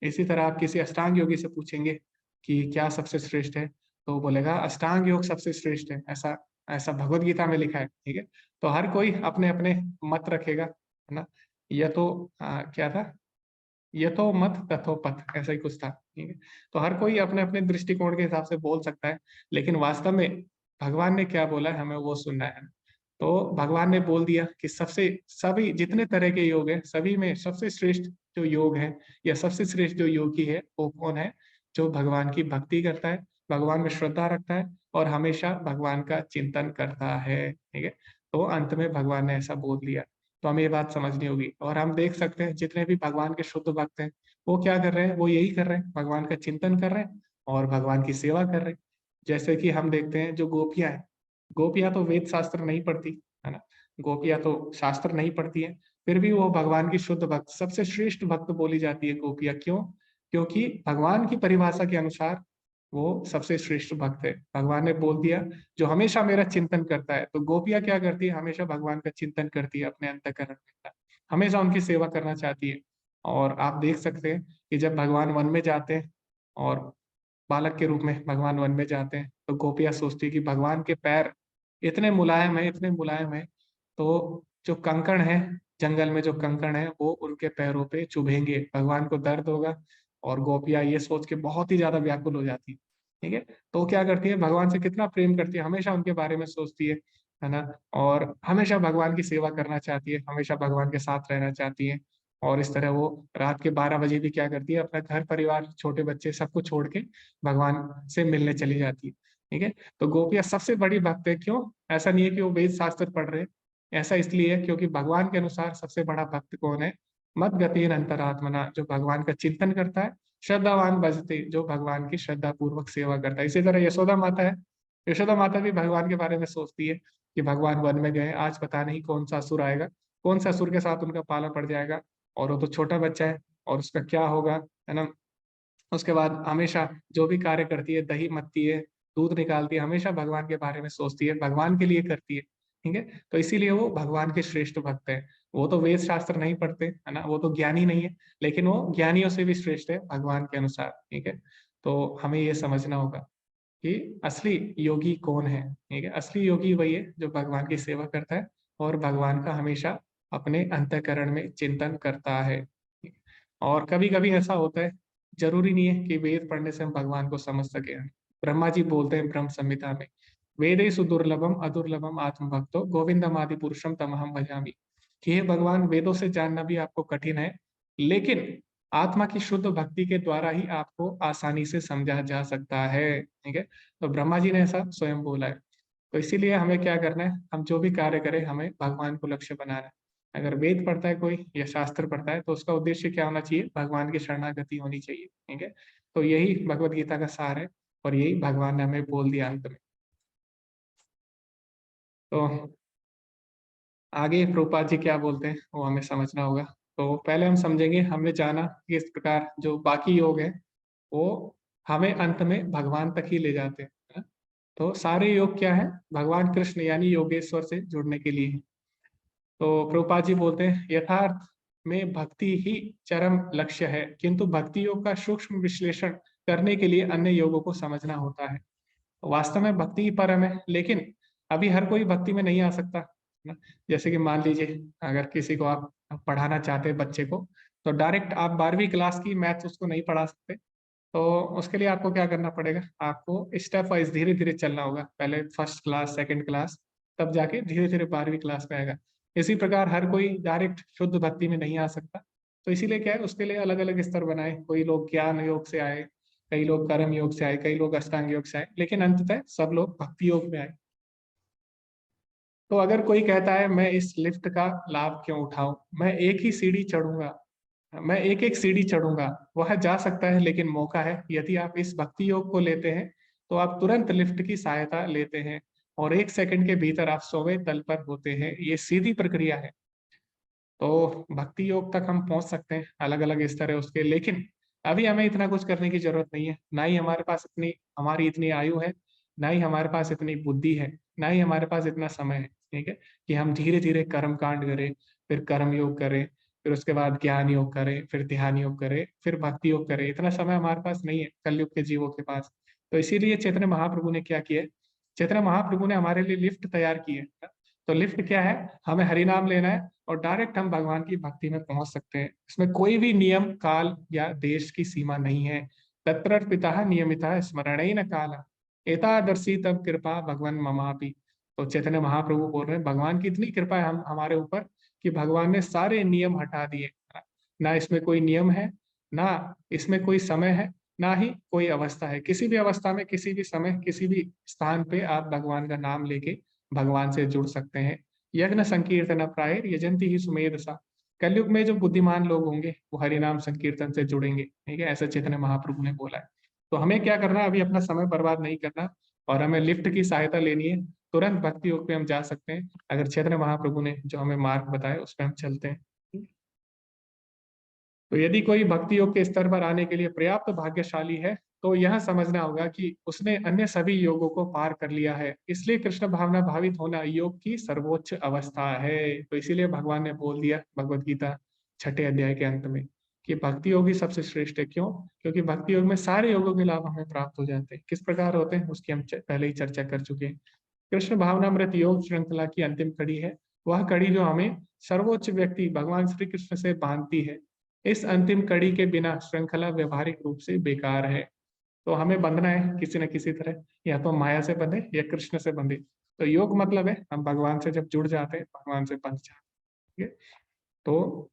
इसी तरह आप किसी अष्टांग योगी से पूछेंगे कि क्या सबसे श्रेष्ठ है, तो बोलेगा अष्टांग योग सबसे श्रेष्ठ है, ऐसा ऐसा भगवत गीता में लिखा है, ठीक है। तो हर कोई अपने अपने मत रखेगा, है ना। यह तो क्या था, ये तो मत तथोपथ, ऐसा ही कुछ था, ठीक है। तो हर कोई अपने अपने दृष्टिकोण के हिसाब से बोल सकता है, लेकिन वास्तव में भगवान ने क्या बोला है हमें वो सुनना है। तो भगवान ने बोल दिया कि सबसे सभी जितने तरह के योग है, सभी में सबसे श्रेष्ठ जो योग है या सबसे श्रेष्ठ जो योगी है वो कौन है? जो भगवान की भक्ति करता है, भगवान में श्रद्धा रखता है और हमेशा भगवान का चिंतन करता है, ठीक है। तो अंत में भगवान ने ऐसा बोल दिया। तो हमें ये बात समझनी होगी। और हम देख सकते हैं जितने भी भगवान के शुद्ध भक्त हैं वो क्या कर रहे हैं, वो यही कर रहे हैं, भगवान का चिंतन कर रहे हैं और भगवान की सेवा कर रहे हैं। जैसे कि हम देखते हैं जो गोपियां हैं, गोपियां तो वेद शास्त्र नहीं पढ़ती, है ना। गोपियां तो शास्त्र नहीं पढ़ती है, फिर भी वो भगवान की शुद्ध भक्त, सबसे श्रेष्ठ भक्त बोली जाती है गोपियां। क्यों? क्योंकि भगवान की परिभाषा के अनुसार वो सबसे श्रेष्ठ भक्त है। भगवान ने बोल दिया जो हमेशा मेरा चिंतन करता है। तो गोपियां क्या करती है? हमेशा भगवान का चिंतन करती है अपने अंतःकरण में, हमेशा उनकी सेवा करना चाहती है। और आप देख सकते हैं कि जब भगवान वन में जाते हैं और बालक के रूप में भगवान वन में जाते हैं, तो गोपियां सोचती है कि भगवान के पैर इतने मुलायम है, इतने मुलायम है, तो जो कंकड़ है, जंगल में जो कंकड़ है वो उनके पैरों पे चुभेंगे, भगवान को दर्द होगा। और गोपियां ये सोच के बहुत ही ज्यादा व्याकुल हो जाती है, ठीक है। तो क्या करती है, भगवान से कितना प्रेम करती है, हमेशा उनके बारे में सोचती है ना। और हमेशा भगवान की सेवा करना चाहती है, हमेशा भगवान के साथ रहना चाहती है। और इस तरह वो रात के 12 बजे भी क्या करती है, अपना घर परिवार, छोटे बच्चे सबको छोड़ के भगवान से मिलने चली जाती है, ठीक है। तो गोपियां सबसे बड़ी भक्त है। क्यों? ऐसा नहीं है कि वो वेद शास्त्र पढ़ रहे हैं, ऐसा इसलिए है क्योंकि भगवान के अनुसार सबसे बड़ा भक्त कौन है? मत गतिन अंतरात्मना, जो भगवान का चिंतन करता है, श्रद्धावान भजते, जो भगवान की श्रद्धा पूर्वक सेवा करता है। इसी तरह यशोदा माता है, यशोदा माता भी भगवान के बारे में सोचती है कि भगवान वन में गए, आज पता नहीं कौन सा असुर आएगा, कौन सा असुर के साथ उनका पाला पड़ जाएगा, और वो तो छोटा बच्चा है और उसका क्या होगा, है ना। उसके बाद हमेशा जो भी कार्य करती है, दही मथती है, दूध निकालती है, हमेशा भगवान के बारे में सोचती है, भगवान के लिए करती है, ठीक है। तो इसीलिए वो भगवान के श्रेष्ठ भक्त है। वो तो वेद शास्त्र नहीं पढ़ते, है ना, वो तो ज्ञानी नहीं है, लेकिन वो ज्ञानियों से भी श्रेष्ठ है भगवान के अनुसार, ठीक है। तो हमें ये समझना होगा कि असली योगी कौन है, ठीक है। असली योगी वही है जो भगवान की सेवा करता है और भगवान का हमेशा अपने अंतःकरण में चिंतन करता है। और कभी कभी ऐसा होता है, जरूरी नहीं है कि वेद पढ़ने से हम भगवान को समझ सके। ब्रह्मा जी बोलते हैं ब्रह्म संहिता में, वेदे सुदुर्लभम अदुर्लभम आत्मभक्तो गोविंदम आदि पुरुषम तमहम भजामि, कि हे भगवान वेदों से जानना भी आपको कठिन है, लेकिन आत्मा की शुद्ध भक्ति के द्वारा ही आपको आसानी से समझा जा सकता है, ठीक है। तो ब्रह्मा जी ने ऐसा स्वयं बोला है। तो इसीलिए हमें क्या करना है, हम जो भी कार्य करें हमें भगवान को लक्ष्य बनाना है। अगर वेद पढ़ता है कोई या शास्त्र पढ़ता है तो उसका उद्देश्य क्या होना चाहिए? भगवान की शरणागति होनी चाहिए, ठीक है। तो यही भगवत गीता का सार है और यही भगवान ने हमें बोल दिया अंत में। तो आगे प्रभुपाद जी क्या बोलते हैं वो हमें समझना होगा। तो पहले हम समझेंगे, हमने जाना कि इस प्रकार जो बाकी योग है वो हमें अंत में भगवान तक ही ले जाते हैं, है ना? तो सारे योग क्या है, भगवान कृष्ण यानी योगेश्वर से जुड़ने के लिए है। तो प्रभुपाद जी बोलते हैं यथार्थ में भक्ति ही चरम लक्ष्य है, किंतु भक्ति योग का सूक्ष्म विश्लेषण करने के लिए अन्य योगों को समझना होता है। वास्तव में भक्ति ही परम है, लेकिन अभी हर कोई भक्ति में नहीं आ सकता ना। जैसे कि मान लीजिए अगर किसी को आप पढ़ाना चाहते हैं बच्चे को, तो डायरेक्ट आप 12वीं क्लास की मैथ्स उसको नहीं पढ़ा सकते। तो उसके लिए आपको क्या करना पड़ेगा, आपको स्टेप वाइज धीरे धीरे चलना होगा। पहले फर्स्ट क्लास, सेकंड क्लास, तब जाके धीरे धीरे 12वीं क्लास में आएगा। इसी प्रकार हर कोई डायरेक्ट शुद्ध भक्ति में नहीं आ सकता। तो इसीलिए क्या है, उसके लिए अलग अलग स्तर बनाए। कोई लोग ज्ञान योग से आए, कई लोग कर्म योग से आए, कई लोग अष्टांग योग से आए, लेकिन अंततः सब लोग भक्ति योग में आए। तो अगर कोई कहता है मैं इस लिफ्ट का लाभ क्यों उठाऊं, मैं एक ही सीढ़ी चढ़ूंगा, मैं एक एक सीढ़ी चढ़ूंगा, वह जा सकता है, लेकिन मौका है यदि आप इस भक्ति योग को लेते हैं तो आप तुरंत लिफ्ट की सहायता लेते हैं और 1 सेकंड के भीतर आप 100वें तल पर होते हैं। ये सीधी प्रक्रिया है। तो भक्ति योग तक हम पहुंच सकते हैं, अलग अलग स्तर है उसके, लेकिन अभी हमें इतना कुछ करने की जरूरत नहीं है। ना ही हमारे पास हमारी इतनी आयु है, ना ही हमारे पास इतनी बुद्धि है, ना ही हमारे पास इतना समय है, ठीक है, कि हम धीरे धीरे कर्म कांड करें, फिर कर्म योग करें, फिर उसके बाद ज्ञान योग करें, फिर ध्यान योग करें, फिर भक्ति योग करें। इतना समय हमारे पास नहीं है कलयुग के जीवों के पास। तो इसीलिए चैतन्य महाप्रभु ने क्या किया है, चैतन्य महाप्रभु ने हमारे लिए लिफ्ट तैयार की है। तो लिफ्ट क्या है, हमें हरि नाम लेना है और डायरेक्ट हम भगवान की भक्ति में पहुंच सकते हैं। इसमें कोई भी नियम, काल या देश की सीमा नहीं है। तत्र पिता नियमिता स्मरण न काला, एतादर्शी तब कृपा भगवान ममापि। तो चैतन्य महाप्रभु बोल रहे हैं भगवान की इतनी कृपा है हम हमारे ऊपर कि भगवान ने सारे नियम हटा दिए। ना इसमें कोई नियम है, ना इसमें कोई समय है, ना ही कोई अवस्था है। किसी भी अवस्था में, किसी भी समय, किसी भी स्थान पे आप भगवान का नाम लेके भगवान से जुड़ सकते हैं। यज्ञ संकीर्तन प्राय यजंती ही सुमेध सा। कलयुग में जो बुद्धिमान लोग होंगे वो हरि नाम संकीर्तन से जुड़ेंगे, ठीक है, ऐसा चैतन्य महाप्रभु ने बोला है। तो हमें क्या करना है, अभी अपना समय बर्बाद नहीं करना और हमें लिफ्ट की सहायता लेनी है। तुरंत भक्ति योग पे हम जा सकते हैं अगर चैतन्य महाप्रभु ने जो हमें मार्ग बताया उस पर हम चलते हैं। तो यदि कोई भक्ति योग के स्तर पर आने के लिए पर्याप्त भाग्यशाली है तो यह समझना होगा कि उसने अन्य सभी योगों को पार कर लिया है। इसलिए कृष्ण भावना भावित होना योग की सर्वोच्च अवस्था है। तो इसीलिए भगवान ने बोल दिया भगवत गीता 6ठे अध्याय के अंत में कि भक्ति योग ही सबसे श्रेष्ठ है। क्यों? क्योंकि भक्ति योग में सारे योगों के लाभ हमें प्राप्त हो जाते हैं। किस प्रकार होते हैं उसकी हम पहले ही चर्चा कर चुके हैं। कृष्ण भावनामृत योग श्रृंखला की अंतिम कड़ी है, वह कड़ी जो हमें सर्वोच्च व्यक्ति भगवान श्री कृष्ण से बांधती है। इस अंतिम कड़ी के बिना श्रृंखला व्यवहारिक रूप से बेकार है। तो हमें बंधना है किसी न किसी तरह, या तो माया से बंधे या कृष्ण से बंधे। तो योग मतलब है हम भगवान से जब जुड़ जाते हैं, भगवान से बंध जाते हैं। तो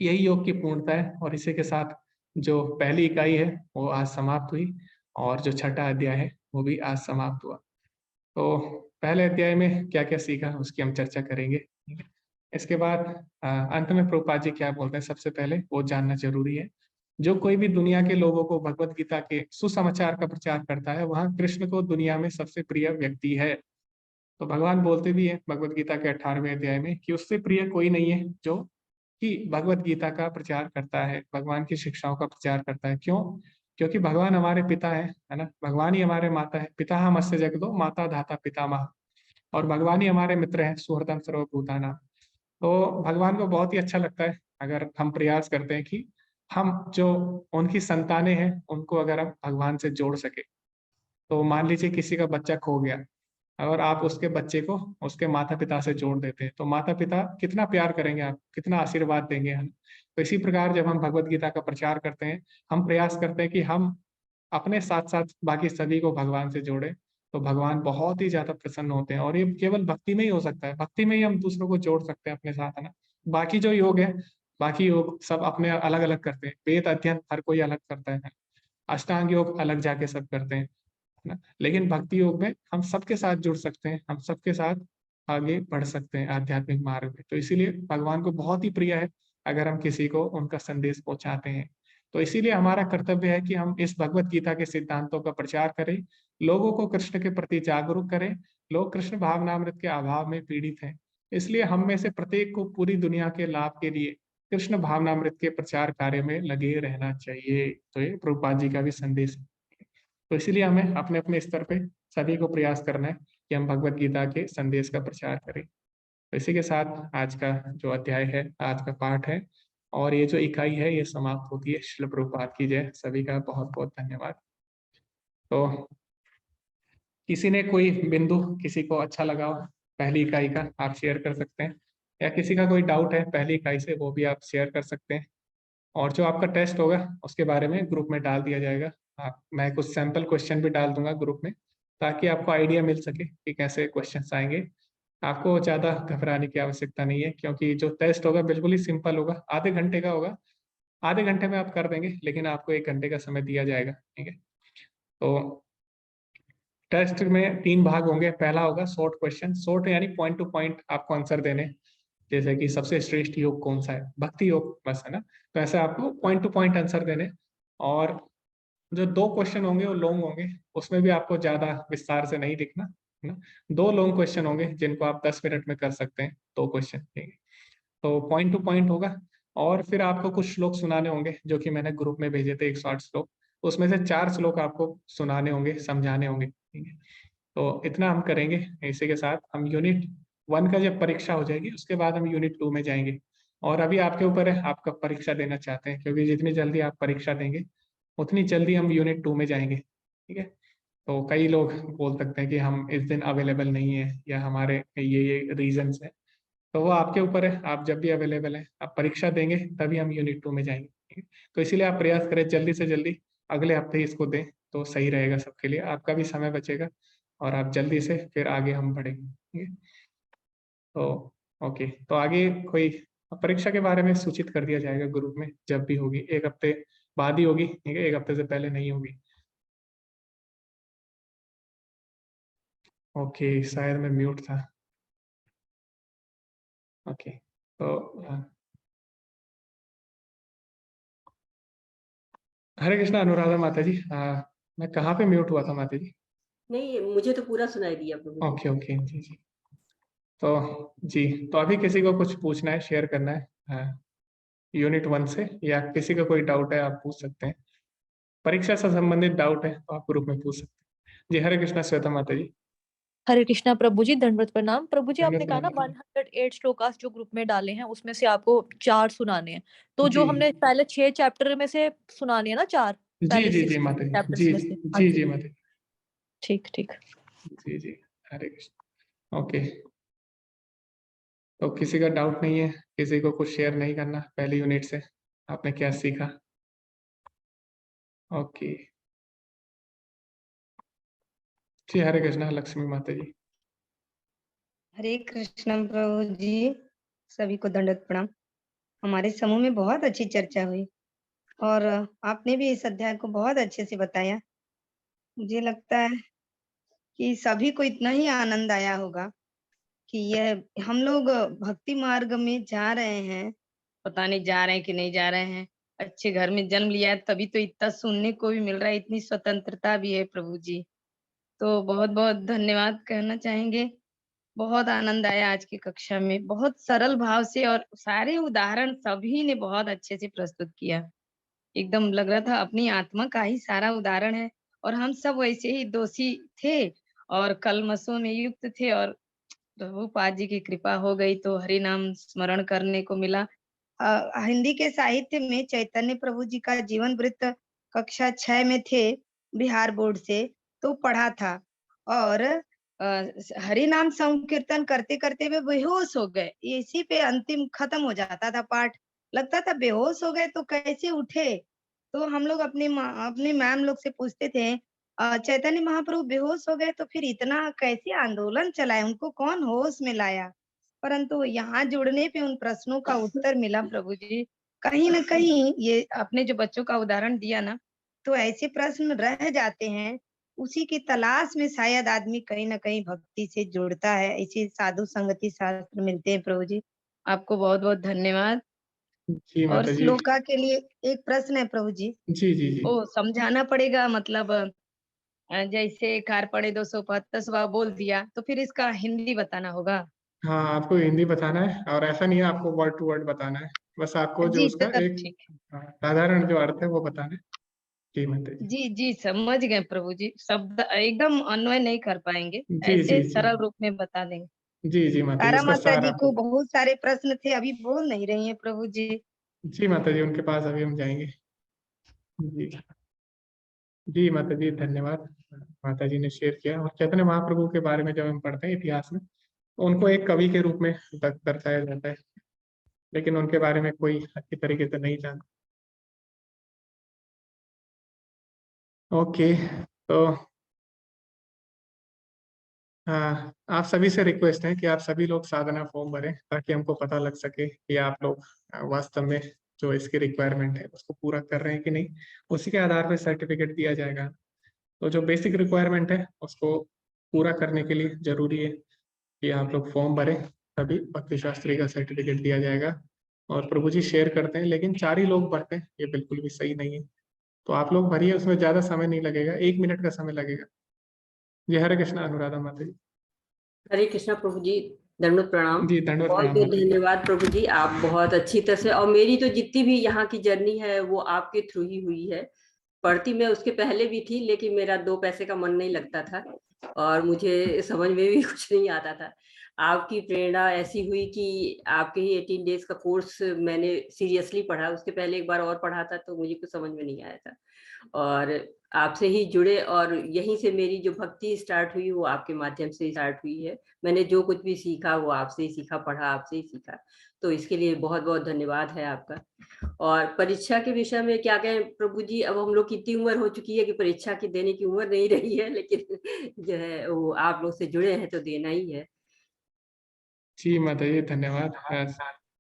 यही योग की पूर्णता है और इसी के साथ जो पहली इकाई है वो आज समाप्त हुई और जो 6ठा अध्याय है वो भी आज समाप्त हुआ। तो पहले अध्याय में क्या क्या सीखा उसकी हम चर्चा करेंगे। इसके बाद अंत में प्रभुपाद जी क्या बोलते हैं सबसे पहले वो जानना जरूरी है। जो कोई भी दुनिया के लोगों को भगवत गीता के सुसमाचार का प्रचार करता है वह कृष्ण को दुनिया में सबसे प्रिय व्यक्ति है। तो भगवान बोलते भी है भगवत गीता के 18वें अध्याय में कि उससे प्रिय कोई नहीं है जो कि भगवत गीता का प्रचार करता है, भगवान की शिक्षाओं का प्रचार करता है। क्यों? क्योंकि भगवान हमारे पिता है ना, भगवान ही हमारे माता है। पिता हम अस्य जगदो माता धाता पितामह, और भगवान ही हमारे मित्र हैं, सुहृदम सर्वभूतानां। तो भगवान को बहुत ही अच्छा लगता है अगर हम प्रयास करते हैं कि हम जो उनकी संतानें हैं उनको अगर हम भगवान से जोड़ सके। तो मान लीजिए किसी का बच्चा खो गया और आप उसके बच्चे को उसके माता पिता से जोड़ देते हैं, तो माता पिता कितना प्यार करेंगे, आप कितना आशीर्वाद देंगे हम। तो इसी प्रकार जब हम भगवत गीता का प्रचार करते हैं, हम प्रयास करते हैं कि हम अपने साथ साथ बाकी सभी को भगवान से जोड़े, तो भगवान बहुत ही ज्यादा प्रसन्न होते हैं। और ये केवल भक्ति में ही हो सकता है, भक्ति में ही हम दूसरों को जोड़ सकते हैं अपने साथ, है ना। बाकी जो योग है, बाकी योग सब अपने अलग अलग करते हैं, वेद अध्ययन हर कोई अलग करता है, अष्टांग योग अलग जाके सब करते हैं, है ना। लेकिन भक्ति योग में हम सबके साथ जुड़ सकते हैं, हम सबके साथ आगे बढ़ सकते हैं आध्यात्मिक मार्ग में। तो इसीलिए भगवान को बहुत ही प्रिय है अगर हम किसी को उनका संदेश पहुंचाते हैं। तो इसीलिए हमारा कर्तव्य है कि हम इस भगवत गीता के सिद्धांतों का प्रचार करें, लोगों को कृष्ण के प्रति जागरूक करें लोग कृष्ण भावनामृत के अभाव में पीड़ित हैं। इसलिए हम में से प्रत्येक को पूरी दुनिया के लाभ के लिए कृष्ण भावनामृत के प्रचार कार्य में लगे रहना चाहिए। तो ये प्रभुपाद जी का भी संदेश है। तो इसीलिए हमें अपने अपने स्तर पे सभी को प्रयास करना है कि हम भगवत गीता के संदेश का प्रचार करें। तो इसी के साथ आज का जो अध्याय है, आज का पाठ है और ये जो इकाई है ये समाप्त होती है। श्रील प्रभुपाद की जय। सभी का बहुत बहुत धन्यवाद। तो किसी ने कोई बिंदु, किसी को अच्छा लगा हो पहली इकाई का, आप शेयर कर सकते हैं, या किसी का कोई डाउट है पहली इकाई से, वो भी आप शेयर कर सकते हैं। और जो आपका टेस्ट होगा उसके बारे में ग्रुप में डाल दिया जाएगा। मैं कुछ सैंपल क्वेश्चन भी डाल दूंगा ग्रुप में, ताकि आपको आइडिया मिल सके कि कैसे क्वेश्चंस आएंगे। आपको ज़्यादा घबराने की आवश्यकता नहीं है, क्योंकि जो टेस्ट होगा बिल्कुल ही सिंपल होगा, आधे घंटे का होगा। आधे घंटे में आप कर देंगे, लेकिन आपको 1 घंटे का समय दिया जाएगा। ठीक है, तो टेस्ट में 3 भाग होंगे। पहला होगा शॉर्ट क्वेश्चन, शॉर्ट यानी पॉइंट टू पॉइंट आपको आंसर देने, जैसे कि सबसे श्रेष्ठ योग कौन सा है, भक्ति योग बस, है ना। तो ऐसे आपको पॉइंट टू पॉइंट आंसर देने। और जो 2 क्वेश्चन होंगे वो लॉन्ग होंगे, उसमें भी आपको ज्यादा विस्तार से नहीं लिखना, है ना। 2 लॉन्ग क्वेश्चन होंगे जिनको आप 10 मिनट में कर सकते हैं, 2 क्वेश्चन। ठीक है, तो पॉइंट टू पॉइंट होगा। और फिर आपको कुछ श्लोक सुनाने होंगे, जो कि मैंने ग्रुप में भेजे थे, 108 श्लोक। उसमें से 4 श्लोक आपको सुनाने होंगे, समझाने होंगे। ठीक है, तो इतना हम करेंगे। इसी के साथ हम यूनिट 1 का जब परीक्षा हो जाएगी उसके बाद हम यूनिट 2 में जाएंगे। और अभी आपके ऊपर है, आप कब परीक्षा देना चाहते हैं, क्योंकि जितनी जल्दी आप परीक्षा देंगे उतनी जल्दी हम यूनिट 2 में जाएंगे। ठीक है, तो कई लोग बोल सकते हैं कि हम इस दिन अवेलेबल नहीं है, या हमारे ये रीजंस है। तो वो आपके ऊपर है, आप जब भी अवेलेबल है आप परीक्षा देंगे तभी हम यूनिट 2 में जाएंगे। ठीक है, तो इसीलिए आप प्रयास करें जल्दी से जल्दी अगले हफ्ते ही इसको दें, तो सही रहेगा सबके लिए, आपका भी समय बचेगा और आप जल्दी से फिर आगे हम बढ़ेंगे। ठीक है, तो ओके, तो आगे कोई परीक्षा के बारे में सूचित कर दिया जाएगा ग्रुप में, जब भी होगी 1 हफ्ते बाद ही होगी। ठीक है, 1 हफ्ते से पहले नहीं होगी। ओके, शायद मैं म्यूट था। ओके, तो हरे कृष्णा अनुराधा माता जी। मैं कहाँ पे म्यूट हुआ था माता जी? नहीं, मुझे तो पूरा सुनाई दिया प्रभु जी। ओके ओके जी जी। तो जी, तो अभी किसी को कुछ पूछना है, शेयर करना है यूनिट 1 से, या किसी का कोई डाउट है आप पूछ सकते हैं। परीक्षा से संबंधित डाउट है तो आप ग्रुप में पूछ सकते हैं। जी हरे कृष्णा श्वेता माता जी। हरे कृष्णा प्रभु जी, दंडवत प्रणाम। प्रभु जी, आपने दंडवत कहा ना प्रणाम। 108 श्लोकास जो ग्रुप में डाले हैं उसमें से आपको 4 सुनाने हैं। तो जो जी हमने पहले 6 चैप्टर में से सुनाने हैं ना 4 जी पहले जी 6 जी माता जी, चैप्टर्स जी में जी से। हाँ जी जी, जी माता जी, ठीक ठीक। जी जी हरे कृष्ण। ओके, तो किसी का डाउट नहीं है, किसी को कुछ शेयर नहीं करना पहली यूनिट से आपने क्या सीखा? ओके जी, हरे कृष्णा लक्ष्मी माता जी। हरे कृष्ण प्रभु जी, सभी को दंडवत प्रणाम। हमारे समूह में बहुत अच्छी चर्चा हुई और आपने भी इस अध्याय को बहुत अच्छे से बताया। मुझे लगता है कि सभी को इतना ही आनंद आया होगा कि यह हम लोग भक्ति मार्ग में जा रहे हैं। पता नहीं जा रहे हैं कि नहीं जा रहे हैं। अच्छे घर में जन्म लिया है तभी तो इतना सुनने को भी मिल रहा है, इतनी स्वतंत्रता भी है प्रभु जी। तो बहुत बहुत धन्यवाद कहना चाहेंगे। बहुत आनंद आया आज की कक्षा में, बहुत सरल भाव से और सारे उदाहरण सभी ने बहुत अच्छे से प्रस्तुत किया। एकदम लग रहा था अपनी आत्मा का ही सारा उदाहरण है और हम सब वैसे ही दोषी थे और कलमशों में युक्त थे और प्रभुपाद जी की कृपा हो गई तो हरि नाम स्मरण करने को मिला। हिंदी के साहित्य में चैतन्य प्रभु जी का जीवन वृत्त कक्षा 6 में थे, बिहार बोर्ड से, तो पढ़ा था और हरि नाम संकीर्तन करते करते वे बेहोश हो गए। इसी पे अंतिम खत्म हो जाता था पाठ। लगता था बेहोश हो गए तो कैसे उठे। तो हम लोग अपनी मैम लोग से पूछते थे, चैतन्य महाप्रभु बेहोश हो गए तो फिर इतना कैसे आंदोलन चलाए, उनको कौन होश में लाया? परंतु यहाँ जुड़ने पे उन प्रश्नों का उत्तर मिला प्रभु जी। कहीं न कहीं ये आपने जो बच्चों का उदाहरण दिया ना, तो ऐसे प्रश्न रह जाते हैं। उसी की तलाश में शायद आदमी कहीं न कहीं भक्ति से जुड़ता है। ऐसे साधु संगति शास्त्र मिलते हैं प्रभु जी। आपको बहुत-बहुत धन्यवाद। जी और माता जी। श्लोका के लिए एक प्रश्न है प्रभु जी। जी जी जी। ओ समझाना पड़ेगा मतलब जैसे कार्पणे 275वां बोल दिया तो फिर इसका हिंदी बताना होगा। हाँ, आपको हिंदी बताना है और ऐसा नहीं है आपको वर्ड टू वर्ड बताना है, बस आपको जो जी उसका तब एक ठीक है। साधारण जो अर्थ है वो बताना है। जी माता जी। जी जी समझ गए प्रभु जी, शब्द एकदम अन्वय नहीं कर पाएंगे, जी जी ऐसे जी सरल रूप में बता देंगे। जी जी माता जी, तारा उसका माता जी सारा। को बहुत सारे प्रश्न थे, अभी बोल नहीं रही हैं प्रभु जी। जी माता जी, उनके पास अभी हम जाएंगे। जी जी माता जी, धन्यवाद। माता जी ने शेयर किया। और चैतन्य महाप्रभु के बारे में जब हम पढ़ते हैं इतिहास में, तो उनको एक कवि के रूप में दर्शाया जाता है, लेकिन उनके बारे में कोई अच्छी तरीके से नहीं जानता। ओके, तो हाँ, आप सभी से रिक्वेस्ट है कि आप सभी लोग साधना फॉर्म भरें, ताकि हमको पता लग सके कि आप लोग वास्तव में जो इसकी रिक्वायरमेंट है उसको पूरा कर रहे हैं कि नहीं। उसी के आधार पर सर्टिफिकेट दिया जाएगा। तो जो बेसिक रिक्वायरमेंट है उसको पूरा करने के लिए जरूरी है कि आप लोग फॉर्म भरें, तभी भक्ति शास्त्री का सर्टिफिकेट दिया जाएगा। और प्रभु जी शेयर करते हैं, लेकिन 4 ही लोग भरते हैं, ये बिल्कुल भी सही नहीं है। तो आप लोग भरिए, उसमें ज्यादा समय नहीं लगेगा, 1 मिनट का समय लगेगा। जी हरे कृष्णा अनुराधा माता जी। हरे कृष्णा प्रभु जी, दंडवत प्रणाम। जी दंडवत बहुत प्रणाम बहुत माता जी। धन्यवाद प्रभु जी, आप बहुत अच्छी तरह से, और मेरी तो जितनी भी यहाँ की जर्नी है वो आपके थ्रू ही हुई है। पढ़ती मैं उसके पहले भी थी, लेकिन मेरा 2 पैसे का मन नहीं लगता था और मुझे समझ में भी कुछ नहीं आता था। आपकी प्रेरणा ऐसी हुई कि आपके ही 18 डेज का कोर्स मैंने सीरियसली पढ़ा। उसके पहले एक बार और पढ़ा था तो मुझे कुछ समझ में नहीं आया था, और आपसे ही जुड़े, और यहीं से मेरी जो भक्ति स्टार्ट हुई वो आपके माध्यम से स्टार्ट हुई है। मैंने जो कुछ भी सीखा वो आपसे ही सीखा, पढ़ा आपसे ही सीखा, तो इसके लिए बहुत बहुत धन्यवाद है आपका। और परीक्षा के विषय में क्या कहें प्रभु जी, अब हम लोग की इतनी उम्र हो चुकी है कि परीक्षा की देने की उम्र नहीं रही है, लेकिन जो है वो आप लोग से जुड़े हैं तो देना ही है। जी माता जी, धन्यवाद।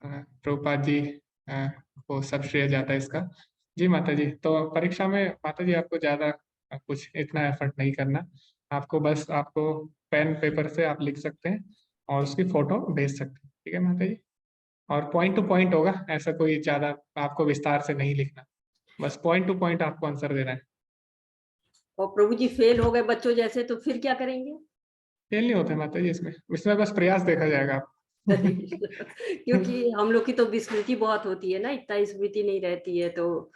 प्रभुपाद जी को सब श्रेय जाता है इसका। जी माता जी, तो परीक्षा में माता जी आपको ज्यादा कुछ इतना एफर्ट नहीं करना। आपको बस आपको पेन पेपर से आप लिख सकते हैं और उसकी फोटो भेज सकते हैं, ठीक है माता जी। और पॉइंट टू पॉइंट होगा, ऐसा कोई ज्यादा आपको विस्तार से नहीं लिखना, बस पॉइंट टू पॉइंट आपको आंसर देना है। और प्रभु जी फेल हो गए बच्चों जैसे तो फिर क्या करेंगे? फेल नहीं होते माता जी, इसमें इसमें बस प्रयास देखा जाएगा आप। क्योंकि हम लोग की तो विस्मृति बहुत होती है ना, इतना स्मृति नहीं रहती है तो।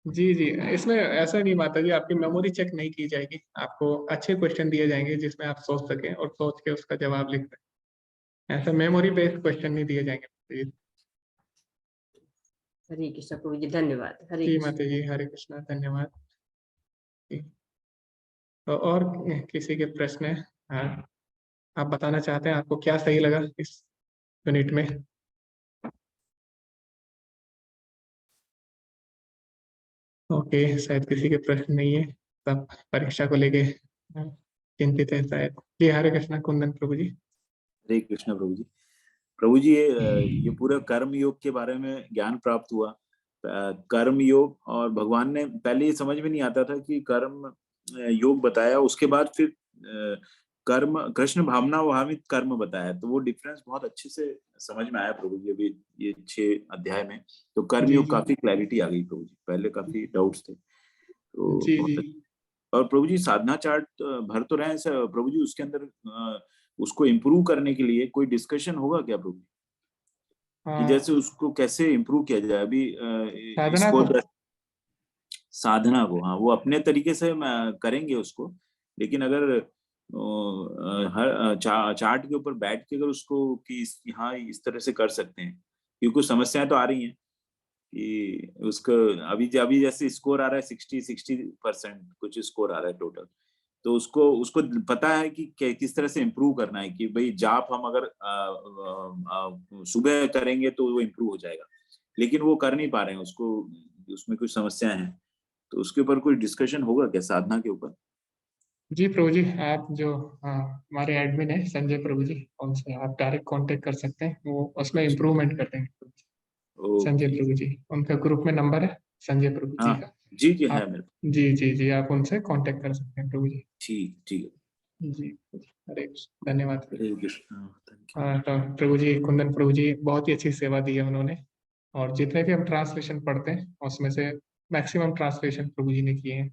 जी जी, इसमें ऐसा नहीं माता जी, आपकी मेमोरी चेक नहीं की जाएगी। आपको अच्छे क्वेश्चन दिए जाएंगे जिसमें आप सोच सकें और सोच के उसका जवाब लिख सकें। ऐसा मेमोरी बेस्ड क्वेश्चन नहीं दिए जाएंगे माता जी। हरे कृष्ण प्रभु जी, धन्यवाद। हरे जी कृष्ण। माता जी, हरे कृष्णा, धन्यवाद। जी। तो और किसी के प्रश्न है? हाँ, आप बताना चाहते हैं आपको क्या सही लगा इस यूनिट में? ओके, शायद किसी के प्रश्न नहीं है, सब परीक्षा को लेके चिंतित है शायद। जी हरे कृष्णा, कुंदन प्रभु जी। हरे कृष्ण प्रभु जी। प्रभु जी, ये पूरा कर्म योग के बारे में ज्ञान प्राप्त हुआ। कर्म योग, और भगवान ने पहले ये समझ में नहीं आता था कि कर्म योग बताया, उसके बाद फिर कर्म कृष्ण भावना भावित कर्म बताया, तो वो डिफरेंस बहुत अच्छे से समझ में आया प्रभु जी। अभी ये 6 अध्याय में तो कर्म जी योग जी काफी क्लैरिटी आ गई प्रभु जी, पहले काफी डाउट्स थे तो जी बहुत जी। अच्छा। और प्रभु जी साधना चार्ट भर तो रहे हैं प्रभु जी, उसके अंदर उसको इम्प्रूव करने के लिए कोई डिस्कशन होगा क्या प्रभु जी, कि जैसे उसको कैसे इम्प्रूव किया जाए? अभी साधना इसको को। साधना को, हाँ वो अपने तरीके से करेंगे उसको, लेकिन अगर हर चार्ट के ऊपर बैठ के अगर उसको कि हाँ इस तरह से कर सकते हैं, क्योंकि कुछ समस्याएं तो आ रही हैं कि उसको अभी अभी जैसे स्कोर आ रहा है 60% कुछ स्कोर आ रहा है टोटल, तो उसको उसको पता है कि किस तरह से इम्प्रूव करना है, कि भाई जाप हम अगर सुबह करेंगे तो वो इम्प्रूव हो जाएगा, लेकिन वो कर नहीं पा रहे हैं, उसको उसमें कुछ समस्याएं हैं, तो उसके ऊपर कोई डिस्कशन होगा क्या साधना के ऊपर? जी प्रभु जी, आप जो हमारे एडमिन है संजय प्रभु जी, उनसे आप डायरेक्ट कांटेक्ट कर सकते हैं, वो उसमें इम्प्रूवमेंट कर देंगे। संजय ओके। प्रभु जी, उनका ग्रुप में नंबर है संजय प्रभु जी हाँ का। जी जी, है आप मेरे। जी जी जी, आप उनसे कांटेक्ट कर सकते हैं प्रभु जी। ठीक ठीक है। जी हरे कृष्ण, धन्यवाद प्रभु। हरे कृष्ण, थैंक यू। हाँ, तो प्रभु जी कुंदन प्रभु जी बहुत ही अच्छी सेवा दी है उन्होंने, और जितने भी हम ट्रांसलेशन पढ़ते हैं उसमें से मैक्सिमम ट्रांसलेशन प्रभु जी ने किए हैं।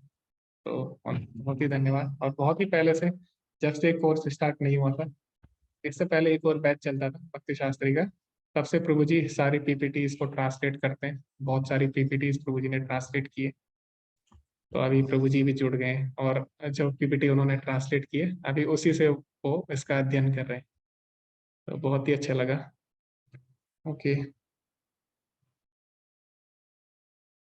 तो बहुत ही धन्यवाद। और बहुत ही पहले से, जब से कोर्स स्टार्ट नहीं हुआ था, इससे पहले एक और बैच चलता था भक्ति शास्त्री का, तब से प्रभु जी सारी पीपीटीज को ट्रांसलेट करते हैं। बहुत सारी पीपीटीज प्रभु जी ने ट्रांसलेट किए। तो अभी प्रभु जी भी जुड़ गए हैं और जो पीपीटी उन्होंने ट्रांसलेट किए, अभी उसी से वो इसका अध्ययन कर रहे हैं। तो बहुत ही अच्छा लगा। ओके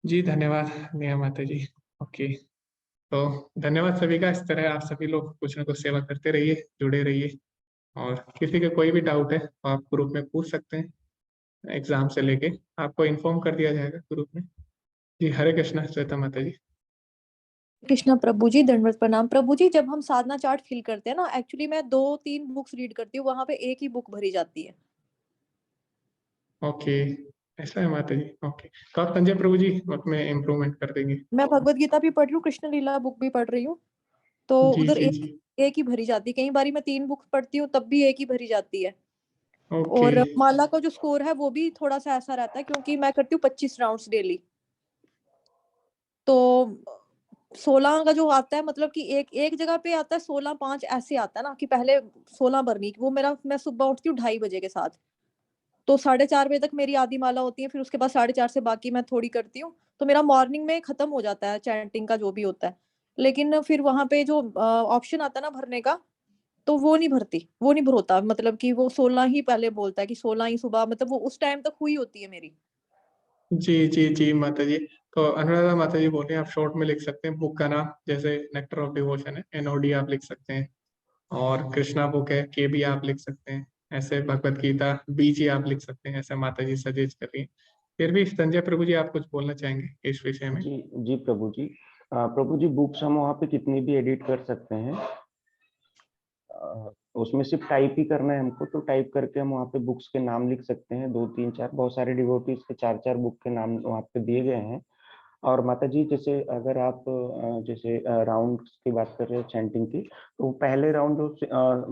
जी, धन्यवाद नेहा माता जी। ओके, तो धन्यवाद सभी का। इस तरह आप सभी लोग कुछ ना कुछ सेवा करते रहिए, जुड़े रहिए। और किसी का कोई भी डाउट है तो आप ग्रुप में पूछ सकते हैं। एग्जाम से लेके आपको इन्फॉर्म कर दिया जाएगा ग्रुप में। जी, हरे कृष्णा श्वेता माता जी। कृष्णा प्रभु जी, दंडवत प्रणाम। प्रभु जी, जब हम साधना चार्ट फिल करते हैं ना, एक्चुअली मैं 2-3 बुक्स रीड करती हूँ, वहां पे एक ही बुक भरी जाती है। ओके, ऐसा है माता जी। ओके, तो आप संजय प्रभु जी में इम्प्रूवमेंट कर देंगे। मैं भगवत गीता भी पढ़ रही हूँ, कृष्ण लीला बुक भी पढ़ रही हूँ, तो जी उधर जी जी। एक ही भरी जाती है। कई बारी मैं 3 बुक्स पढ़ती हूँ, तब भी एक ही भरी जाती है। ओके और माला का जो स्कोर है वो भी थोड़ा सा ऐसा रहता है, क्योंकि मैं करती हूँ 25 राउंड्स डेली। तो 16 का जो आता है, मतलब कि एक जगह पे आता है 16-5 ऐसे आता है ना, कि पहले 16 भरनी। वो मैं सुबह उठती हूँ 2:30 बजे के साथ, तो 4:30 बजे तक मेरी आधी माला होती है। फिर उसके बाद 4:30 से बाकी मैं थोड़ी करती हूँ, तो मेरा मॉर्निंग में खत्म हो जाता है चैंटिंग का जो भी होता है। लेकिन फिर वहां पे जो ऑप्शन आता है ना भरने का, तो वो नहीं भरती, वो नहीं भरोता। मतलब कि वो 16 ही पहले बोलता है कि 16 ही सुबह, मतलब वो उस टाइम तक हुई होती है मेरी। जी जी जी माता जी। तो अनुराधा माता जी बोले, आप शॉर्ट में लिख सकते हैं बुक का नाम, जैसे नेक्टर ऑफ डिवोशन है, एनओडी आप लिख सकते हैं। और कृष्णा बुक है, के भी आप लिख सकते हैं। ऐसे भगवत गीता बीजी आप लिख सकते हैं, ऐसा माता जी सजेस्ट कर रही हैं। फिर भी संजय प्रभु जी, आप कुछ बोलना चाहेंगे इस विषय में? जी जी प्रभु जी। प्रभु जी, बुक्स हम वहाँ पे कितनी भी एडिट कर सकते हैं। उसमें सिर्फ टाइप ही करना है हमको, तो टाइप करके हम वहाँ पे बुक्स के नाम लिख सकते हैं, 2 3 4। बहुत सारे डिवोटीज के 4 4 बुक के नाम वहाँ पे दिए गए हैं। और माता जी, जैसे अगर आप जैसे राउंड्स की बात कर रहे हैं चैंटिंग की, तो पहले राउंड जो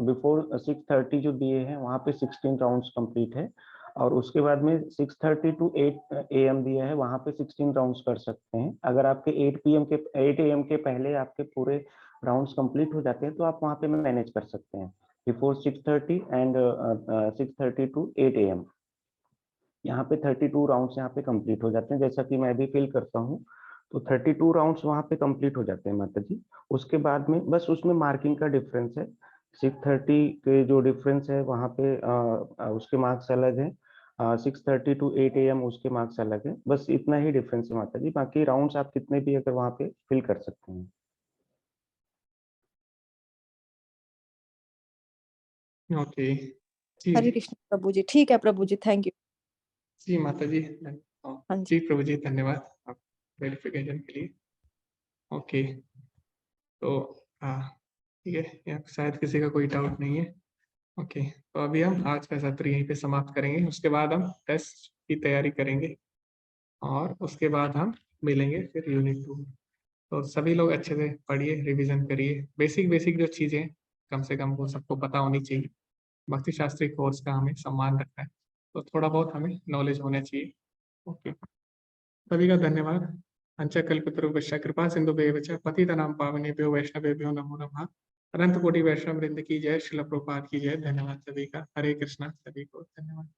बिफोर 6:30 जो दिए हैं वहाँ पे 16 राउंड्स कंप्लीट है। और उसके बाद में 6:30 to 8 AM दिया है, वहाँ पे 16 राउंड्स कर सकते हैं। अगर आपके 8 AM के पहले आपके पूरे राउंड्स कंप्लीट हो जाते हैं, तो आप वहाँ पे मैनेज कर सकते हैं बिफोर 6:30 एंड 6:30 to 8 AM। यहाँ पे 32 राउंड्स यहाँ पे कंप्लीट हो जाते हैं, जैसा कि मैं भी फील करता हूँ। तो 32 राउंड्स वहाँ पे कंप्लीट हो जाते हैं माता जी। उसके बाद में बस उसमें मार्किंग का डिफरेंस है। 6:30 के जो डिफरेंस है वहाँ पे उसके मार्क्स अलग है। 6:30 to 8 AM उसके मार्क्स अलग है। बस इतना ही डिफरेंस है माता जी, बाकी राउंड्स आप कितने भी अगर वहाँ पे फिल कर सकते हैं। ओके जी हरे कृष्ण प्रभु जी। ठीक है प्रभु जी, थैंक यू। जी माता जी। हाँ जी। जी प्रभु जी, धन्यवाद आप वेरिफिकेशन के लिए। ओके, तो हाँ ठीक है, यहाँ शायद किसी का कोई डाउट नहीं है। ओके, तो अभी हम आज का सत्र यहीं पे समाप्त करेंगे। उसके बाद हम टेस्ट की तैयारी करेंगे और उसके बाद हम मिलेंगे फिर यूनिट 2। तो सभी लोग अच्छे से पढ़िए, रिवीजन करिए। बेसिक बेसिक जो चीज़ें कम से कम वो सबको पता होनी चाहिए। भक्ति शास्त्री कोर्स का हमें सम्मान रखना है, तो थोड़ा बहुत हमें नॉलेज होना चाहिए। ओके, सभी का धन्यवाद। अंचकल्पतरुभ्यश्च कृपा सिंधुभ्येव च पतितनां पावनेभ्यो वैष्णवेभ्यो नमो नमः। अनंत कोटि वैष्णव वृंद की जय, श्रील प्रभुपाद की जय। धन्यवाद सभी का। हरे कृष्णा, सभी को धन्यवाद।